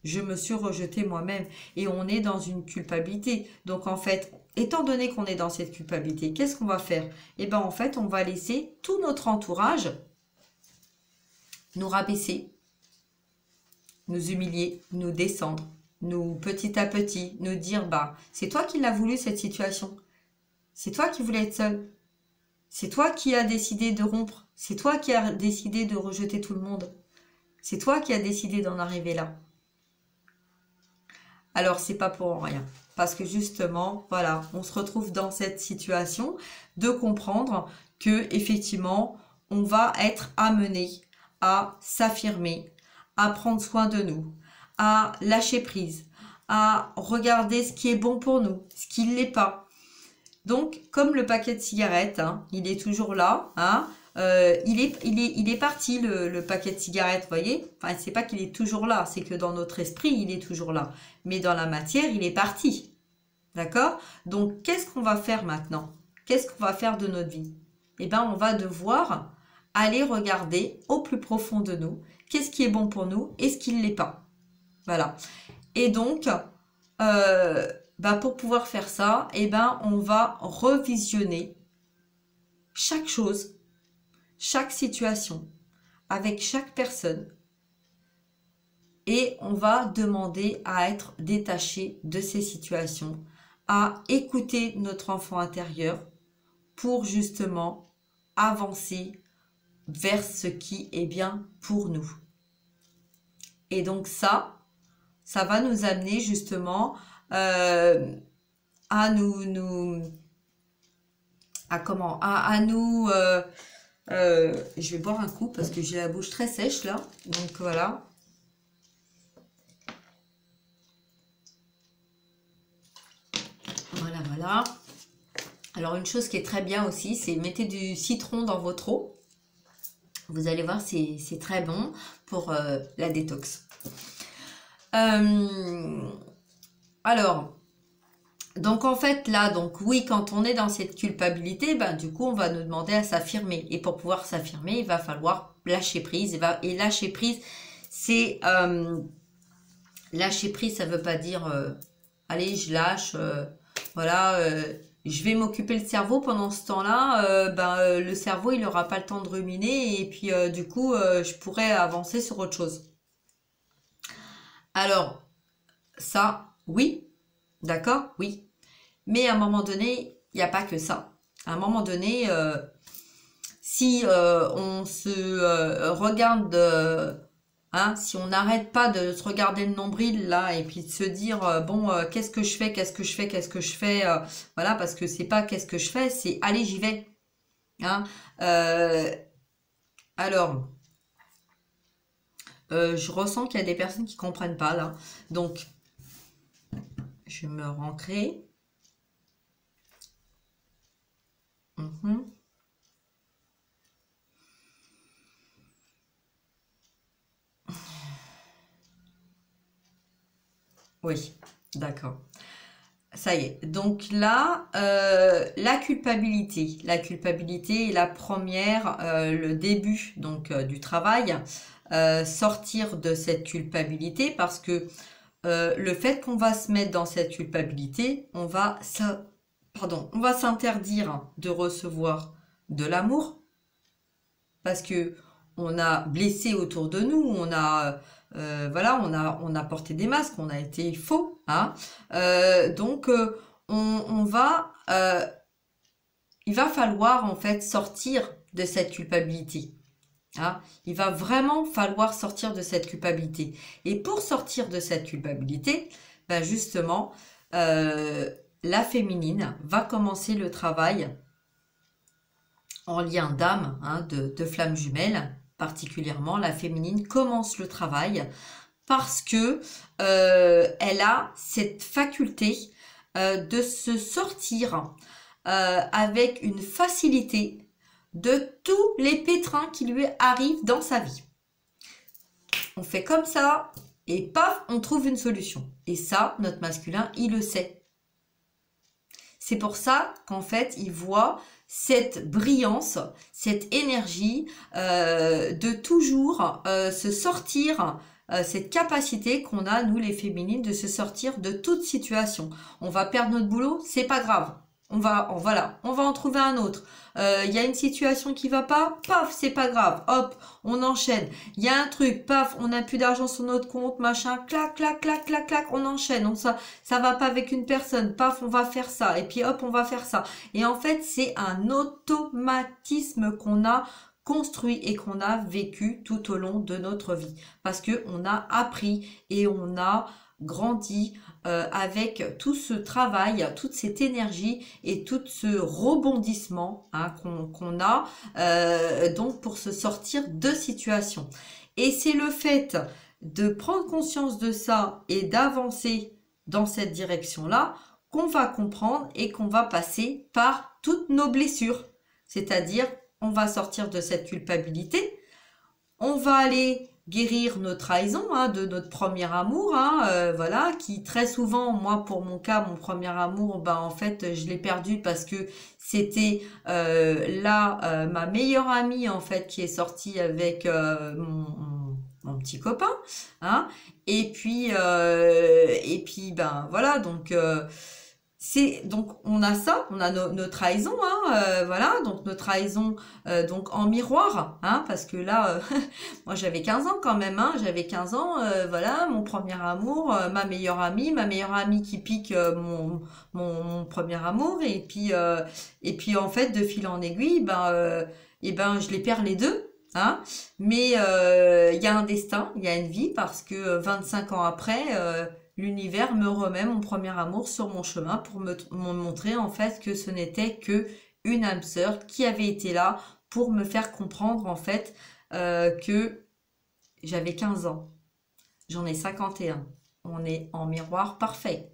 Je me suis rejetée moi-même. Et on est dans une culpabilité. Donc en fait, étant donné qu'on est dans cette culpabilité, qu'est-ce qu'on va faire? Eh bien en fait, on va laisser tout notre entourage nous rabaisser, nous humilier, nous descendre, nous petit à petit, nous dire, bah, c'est toi qui l'as voulu cette situation. C'est toi qui voulais être seul. C'est toi qui as décidé de rompre. C'est toi qui as décidé de rejeter tout le monde. C'est toi qui as décidé d'en arriver là. Alors c'est pas pour rien. Parce que justement, voilà, on se retrouve dans cette situation de comprendre que effectivement, on va être amené à s'affirmer, à prendre soin de nous, à lâcher prise, à regarder ce qui est bon pour nous, ce qui ne l'est pas. Donc, comme le paquet de cigarettes, hein, il est toujours là, hein, il est parti le paquet de cigarettes, vous voyez. Enfin, c'est pas qu'il est toujours là, c'est que dans notre esprit, il est toujours là. Mais dans la matière, il est parti. D'accord? Donc, qu'est-ce qu'on va faire maintenant? Qu'est-ce qu'on va faire de notre vie? Eh bien, on va devoir aller regarder au plus profond de nous, qu'est-ce qui est bon pour nous et ce qui ne l'est pas. Voilà. Et donc, pour pouvoir faire ça, eh ben, on va revisionner chaque chose, chaque situation, avec chaque personne. Et on va demander à être détaché de ces situations, à écouter notre enfant intérieur pour justement avancer vers ce qui est bien pour nous. Et donc ça va nous amener justement à je vais boire un coup parce que j'ai la bouche très sèche là, donc voilà. Voilà. Alors une chose qui est très bien aussi, c'est mettez du citron dans votre eau. Vous allez voir, c'est très bon pour la détox. Alors, donc en fait là, donc oui, quand on est dans cette culpabilité, du coup on va nous demander à s'affirmer. Et pour pouvoir s'affirmer, il va falloir lâcher prise. Et lâcher prise, c'est lâcher prise, ça veut pas dire allez, je lâche, voilà, je vais m'occuper le cerveau pendant ce temps-là. Le cerveau, il n'aura pas le temps de ruminer et puis du coup, je pourrais avancer sur autre chose. Alors, ça, oui, d'accord, oui. Mais à un moment donné, il n'y a pas que ça. À un moment donné, si on se regarde hein, si on n'arrête pas de se regarder le nombril là et puis de se dire qu'est-ce que je fais, voilà, parce que c'est pas qu'est-ce que je fais, c'est allez j'y vais. Hein. Euh, alors, je ressens qu'il y a des personnes qui comprennent pas là, donc je me rancrer. Oui, d'accord. Ça y est. Donc là, la culpabilité. La culpabilité est la première, le début donc du travail. Sortir de cette culpabilité parce que le fait qu'on va se mettre dans cette culpabilité, on va s'interdire de recevoir de l'amour parce que on a blessé autour de nous, voilà, on a porté des masques, on a été faux, hein. Donc on va, il va falloir en fait sortir de cette culpabilité. Hein. Il va vraiment falloir sortir de cette culpabilité. Et pour sortir de cette culpabilité, ben justement, euh, la féminine va commencer le travail en lien d'âme, hein, de flamme jumelle, particulièrement la féminine commence le travail parce que elle a cette faculté de se sortir avec une facilité de tous les pétrins qui lui arrivent dans sa vie. On fait comme ça et paf, on trouve une solution. Et ça, notre masculin, il le sait. C'est pour ça qu'en fait, il voit cette brillance, cette énergie de toujours se sortir, cette capacité qu'on a, nous les féminines, de se sortir de toute situation. On va perdre notre boulot, c'est pas grave. Voilà, on va en trouver un autre. Il y a une situation qui va pas, paf, c'est pas grave. Hop, on enchaîne. Il y a un truc, paf, on n'a plus d'argent sur notre compte, machin, clac, clac, clac, clac, clac, on enchaîne. Donc ça va pas avec une personne, paf, on va faire ça. Et puis hop, on va faire ça. Et en fait, c'est un automatisme qu'on a construit et qu'on a vécu tout au long de notre vie. Parce que on a appris et on a grandi avec tout ce travail, toute cette énergie et tout ce rebondissement, hein, qu'on a donc pour se sortir de situations. Et c'est le fait de prendre conscience de ça et d'avancer dans cette direction-là qu'on va comprendre et qu'on va passer par toutes nos blessures. C'est-à-dire, on va sortir de cette culpabilité, on va aller guérir nos trahisons, hein, de notre premier amour, hein, voilà, qui très souvent, moi pour mon cas, mon premier amour, ben en fait je l'ai perdu parce que c'était ma meilleure amie en fait qui est sortie avec mon petit copain, hein, et puis ben voilà donc on a ça, on a nos trahisons, hein, voilà, donc nos trahisons donc en miroir, hein, parce que là, moi j'avais 15 ans quand même, hein, j'avais 15 ans, voilà, mon premier amour, ma meilleure amie qui pique mon premier amour, et puis en fait de fil en aiguille, et ben je les perds les deux. Hein, mais il y a un destin, il y a une vie parce que 25 ans après, l'univers me remet mon premier amour sur mon chemin pour me montrer en fait que ce n'était que une âme sœur qui avait été là pour me faire comprendre en fait que j'avais 15 ans. J'en ai 51. On est en miroir parfait.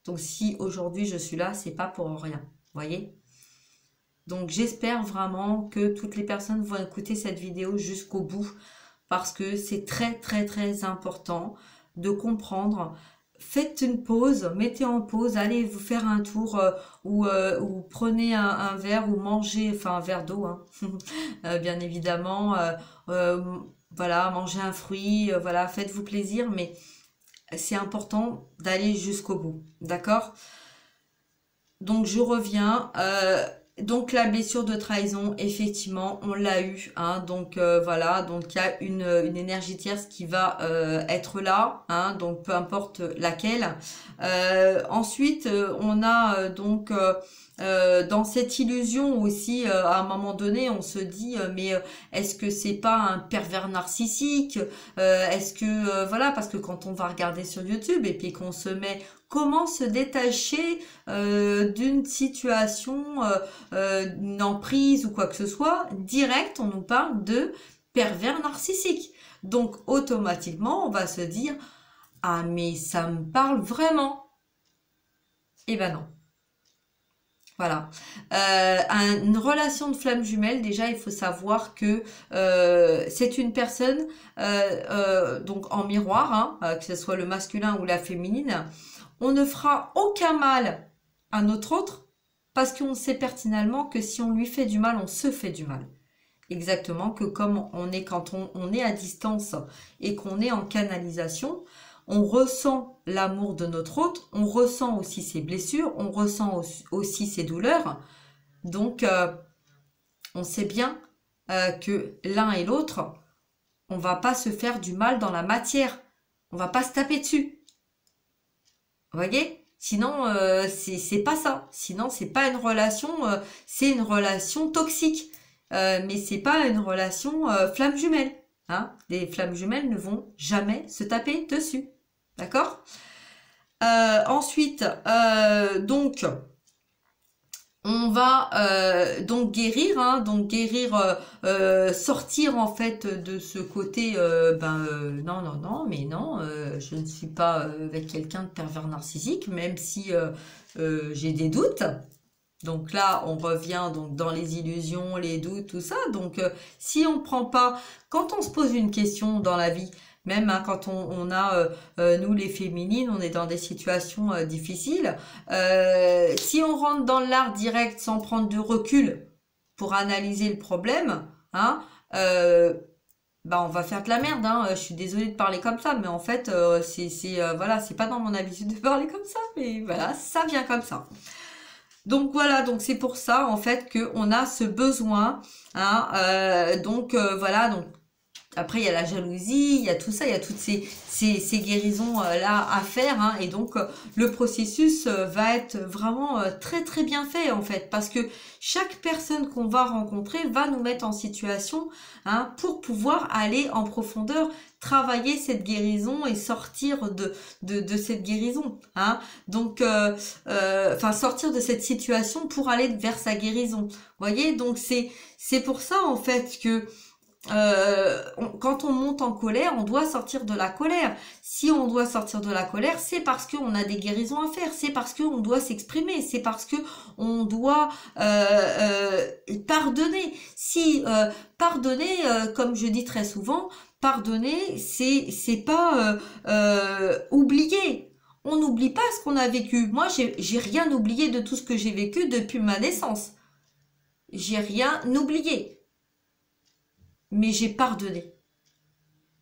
Donc si aujourd'hui je suis là, c'est pas pour rien. Voyez? Donc j'espère vraiment que toutes les personnes vont écouter cette vidéo jusqu'au bout parce que c'est très très très important de comprendre. Faites une pause, mettez en pause, allez vous faire un tour ou prenez un verre ou mangez, enfin un verre d'eau, hein, bien évidemment. Voilà, mangez un fruit, voilà, faites-vous plaisir, mais c'est important d'aller jusqu'au bout, d'accord? Donc je reviens. Donc la blessure de trahison, effectivement, on l'a eu, hein, donc voilà, donc il y a une énergie tierce qui va être là, hein, donc peu importe laquelle. Ensuite, on a donc dans cette illusion aussi, à un moment donné, on se dit, mais est-ce que c'est pas un pervers narcissique? Est-ce que voilà, parce que quand on va regarder sur YouTube et puis qu'on se met comment se détacher d'une situation, une emprise ou quoi que ce soit, direct, on nous parle de pervers narcissique. Donc, automatiquement, on va se dire, ah, mais ça me parle vraiment. Eh ben non. Voilà. Une relation de flamme jumelle, déjà, il faut savoir que c'est une personne, donc en miroir, hein, que ce soit le masculin ou la féminine. on ne fera aucun mal à notre autre parce qu'on sait pertinemment que si on lui fait du mal, on se fait du mal. Exactement que comme on est quand on est à distance et qu'on est en canalisation, on ressent l'amour de notre autre, on ressent aussi ses blessures, on ressent aussi ses douleurs. Donc, on sait bien que l'un et l'autre, on va pas se faire du mal dans la matière. On va pas se taper dessus. Vous voyez? Sinon, c'est pas ça. Sinon, c'est pas une relation, c'est une relation toxique. Mais c'est pas une relation flamme jumelle. Hein? Les flammes jumelles ne vont jamais se taper dessus. D'accord? Ensuite, donc, on va donc guérir, hein, sortir en fait de ce côté, non, non, non, mais non, je ne suis pas avec quelqu'un de pervers narcissique, même si j'ai des doutes. Donc là, on revient donc dans les illusions, les doutes, tout ça. Donc, si on prend pas, quand on se pose une question dans la vie, même hein, quand on a, nous les féminines, on est dans des situations difficiles. Si on rentre dans l'art direct sans prendre de recul pour analyser le problème, hein, on va faire de la merde. Hein. Je suis désolée de parler comme ça, mais en fait, voilà, c'est pas dans mon habitude de parler comme ça, mais voilà, ça vient comme ça. Donc voilà, donc c'est pour ça en fait que on a ce besoin, hein, voilà, donc après il y a la jalousie, il y a tout ça, il y a toutes ces guérisons là à faire, hein, et donc le processus va être vraiment très très bien fait en fait, parce que chaque personne qu'on va rencontrer va nous mettre en situation, hein, pour pouvoir aller en profondeur, travailler cette guérison et sortir de cette guérison, hein. Donc, sortir de cette situation pour aller vers sa guérison. Vous voyez, donc c'est pour ça en fait que quand on monte en colère, on doit sortir de la colère. Si on doit sortir de la colère, c'est parce qu'on a des guérisons à faire, c'est parce qu'on doit s'exprimer, c'est parce que on doit pardonner. Si pardonner, comme je dis très souvent, pardonner, c'est pas oublier. On n'oublie pas ce qu'on a vécu. Moi, j'ai rien oublié de tout ce que j'ai vécu depuis ma naissance. J'ai rien oublié. Mais j'ai pardonné.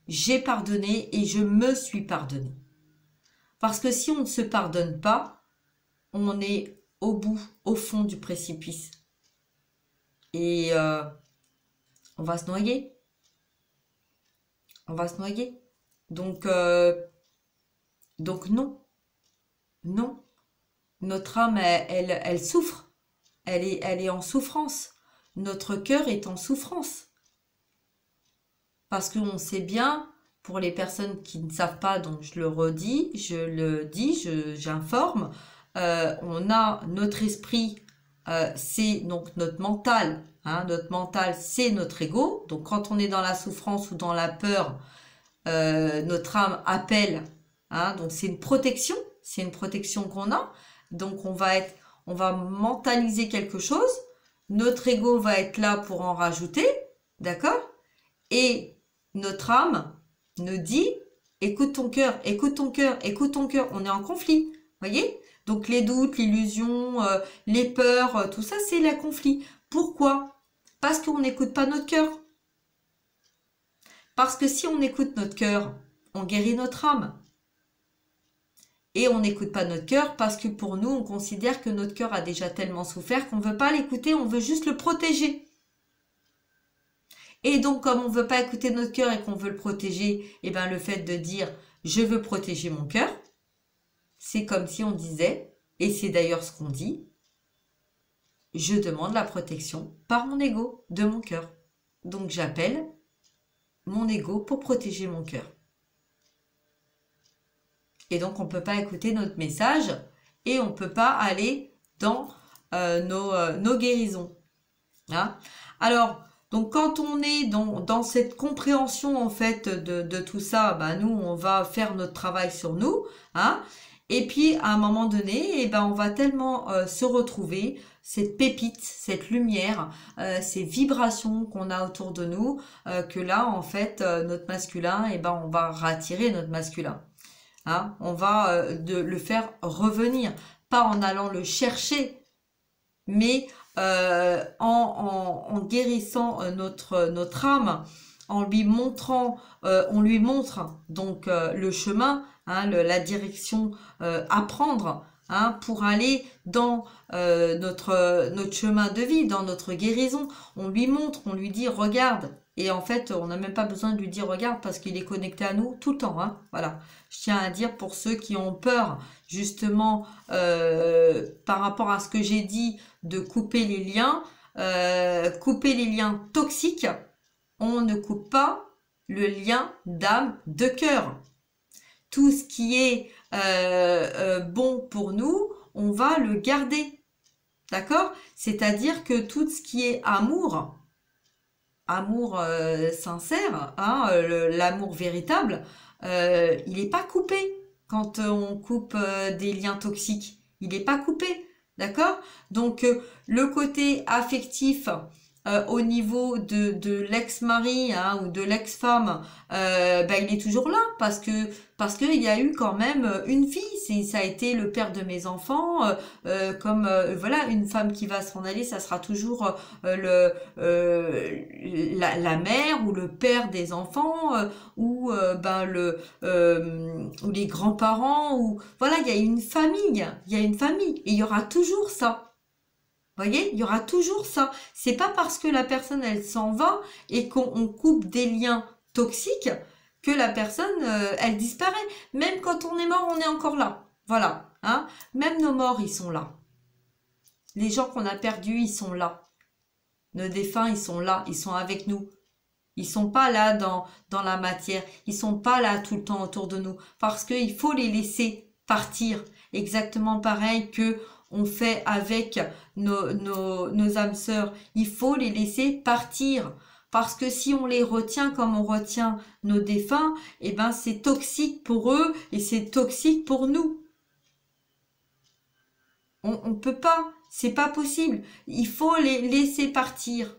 J'ai pardonné et je me suis pardonné. Parce que si on ne se pardonne pas, on est au bout, au fond du précipice. Et on va se noyer. On va se noyer. Donc non. Non. Notre âme, elle souffre. Elle est en souffrance. Notre cœur est en souffrance. Parce qu'on sait bien, pour les personnes qui ne savent pas, donc je le dis, j'informe, on a notre esprit, c'est donc notre mental, hein, notre mental c'est notre ego, donc quand on est dans la souffrance ou dans la peur, notre âme appelle, hein, donc c'est une protection qu'on a, donc on va mentaliser quelque chose, notre ego va être là pour en rajouter, d'accord? Et notre âme nous dit, écoute ton cœur, écoute ton cœur, écoute ton cœur. On est en conflit, voyez? Donc les doutes, l'illusion, les peurs, tout ça, c'est le conflit. Pourquoi? Parce qu'on n'écoute pas notre cœur. Parce que si on écoute notre cœur, on guérit notre âme. Et on n'écoute pas notre cœur parce que pour nous, on considère que notre cœur a déjà tellement souffert qu'on ne veut pas l'écouter, on veut juste le protéger. Et donc, comme on ne veut pas écouter notre cœur et qu'on veut le protéger, eh ben, le fait de dire « je veux protéger mon cœur », c'est comme si on disait, et c'est d'ailleurs ce qu'on dit, « je demande la protection par mon ego de mon cœur ». Donc, j'appelle mon ego pour protéger mon cœur. Et donc, on ne peut pas écouter notre message et on ne peut pas aller dans nos guérisons. Hein? Alors, donc quand on est dans cette compréhension en fait de tout ça, nous on va faire notre travail sur nous, hein, et puis à un moment donné, on va tellement se retrouver, cette pépite, cette lumière, ces vibrations qu'on a autour de nous, que là en fait notre masculin, on va rattirer notre masculin. Hein. On va le faire revenir, pas en allant le chercher, mais en guérissant notre âme, en lui montrant, on lui montre donc le chemin, hein, la direction à prendre, hein, pour aller dans notre chemin de vie, dans notre guérison. On lui montre, on lui dit regarde. Et en fait, on n'a même pas besoin de lui dire regarde parce qu'il est connecté à nous tout le temps. Hein, voilà. Je tiens à dire pour ceux qui ont peur justement par rapport à ce que j'ai dit de couper les liens toxiques. On ne coupe pas le lien d'âme, de cœur. Tout ce qui est bon pour nous, on va le garder. D'accord? C'est-à-dire que tout ce qui est amour sincère, hein, l'amour véritable, il n'est pas coupé quand on coupe des liens toxiques. Il n'est pas coupé. D'accord? Donc, le côté affectif au niveau de l'ex-mari, hein, ou de l'ex-femme, il est toujours là parce que il y a eu quand même une fille. Ça a été le père de mes enfants. Voilà, une femme qui va s'en aller, ça sera toujours la mère ou le père des enfants, ou les grands-parents, ou voilà, il y a une famille, et il y aura toujours ça. Vous voyez, il y aura toujours ça. C'est pas parce que la personne elle s'en va et qu'on coupe des liens toxiques que la personne elle disparaît. Même quand on est mort, on est encore là. Voilà, hein. Même nos morts, ils sont là. Les gens qu'on a perdus, ils sont là. Nos défunts, ils sont là, ils sont avec nous. Ils sont pas là dans la matière. Ils sont pas là tout le temps autour de nous. Parce qu'il faut les laisser partir. Exactement pareil que on fait avec nos âmes sœurs. Il faut les laisser partir. Parce que si on les retient comme on retient nos défunts, eh ben c'est toxique pour eux et c'est toxique pour nous. On peut pas. C'est pas possible. Il faut les laisser partir.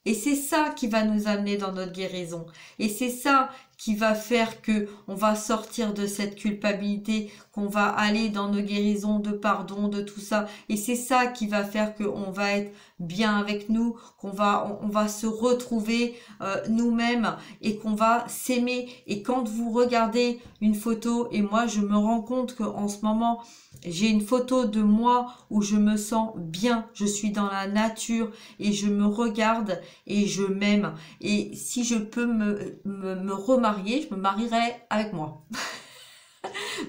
Et c'est ça qui va nous amener dans notre guérison. Et c'est ça qui va faire que on va sortir de cette culpabilité, qu'on va aller dans nos guérisons de pardon, de tout ça. Et c'est ça qui va faire qu'on va être bien avec nous, on va se retrouver nous-mêmes et qu'on va s'aimer. Et quand vous regardez une photo, et moi je me rends compte qu'en ce moment, j'ai une photo de moi où je me sens bien, je suis dans la nature et je me regarde et je m'aime. Et si je peux me remarier, je me marierai avec moi.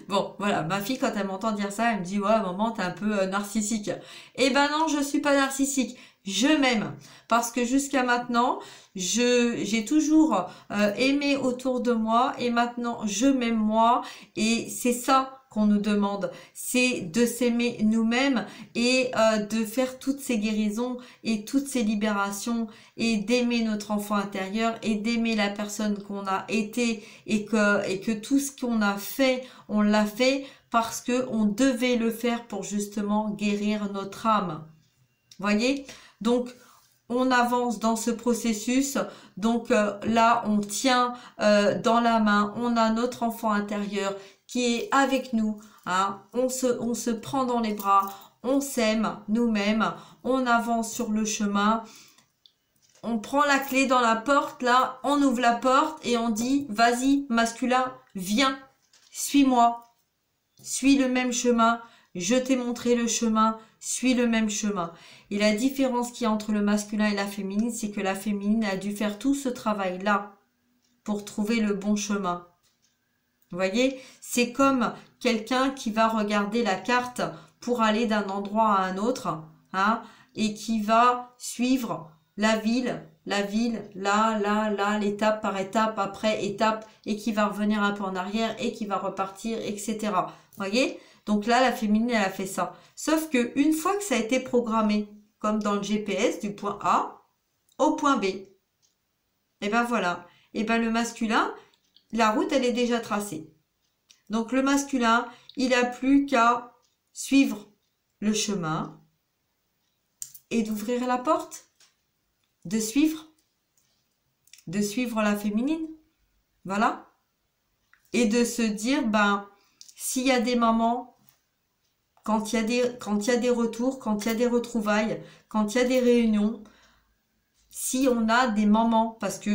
Bon, voilà, ma fille, quand elle m'entend dire ça, elle me dit, ouais, maman, t'es un peu narcissique. Eh ben non, je suis pas narcissique. Je m'aime. Parce que jusqu'à maintenant, j'ai toujours aimé autour de moi et maintenant, je m'aime moi. Et c'est ça qu'on nous demande, c'est de s'aimer nous-mêmes et de faire toutes ces guérisons et toutes ces libérations et d'aimer notre enfant intérieur et d'aimer la personne qu'on a été et que tout ce qu'on a fait, on l'a fait parce que on devait le faire pour justement guérir notre âme. Voyez? Donc, on avance dans ce processus. Donc là, on tient dans la main, on a notre enfant intérieur qui est avec nous. Hein. On se prend dans les bras, on s'aime nous-mêmes, on avance sur le chemin. On prend la clé dans la porte, là, on ouvre la porte et on dit, vas-y, masculin, viens, suis-moi, suis le même chemin, je t'ai montré le chemin, suis le même chemin. Et la différence qu'il y a entre le masculin et la féminine, c'est que la féminine a dû faire tout ce travail-là pour trouver le bon chemin. Vous voyez, c'est comme quelqu'un qui va regarder la carte pour aller d'un endroit à un autre, hein, et qui va suivre la ville, là, l'étape par étape, après étape, et qui va revenir un peu en arrière, et qui va repartir, etc. Vous voyez? Donc là, la féminine, elle a fait ça. Sauf que une fois que ça a été programmé, comme dans le GPS, du point A au point B, et ben voilà. Et ben le masculin, la route, elle est déjà tracée. Donc le masculin, il n'a plus qu'à suivre le chemin et d'ouvrir la porte, de suivre la féminine. Voilà. et de se dire, ben, s'il y a des moments, quand il y a des retours, quand il y a des retrouvailles, quand il y a des réunions, si on a des moments, parce que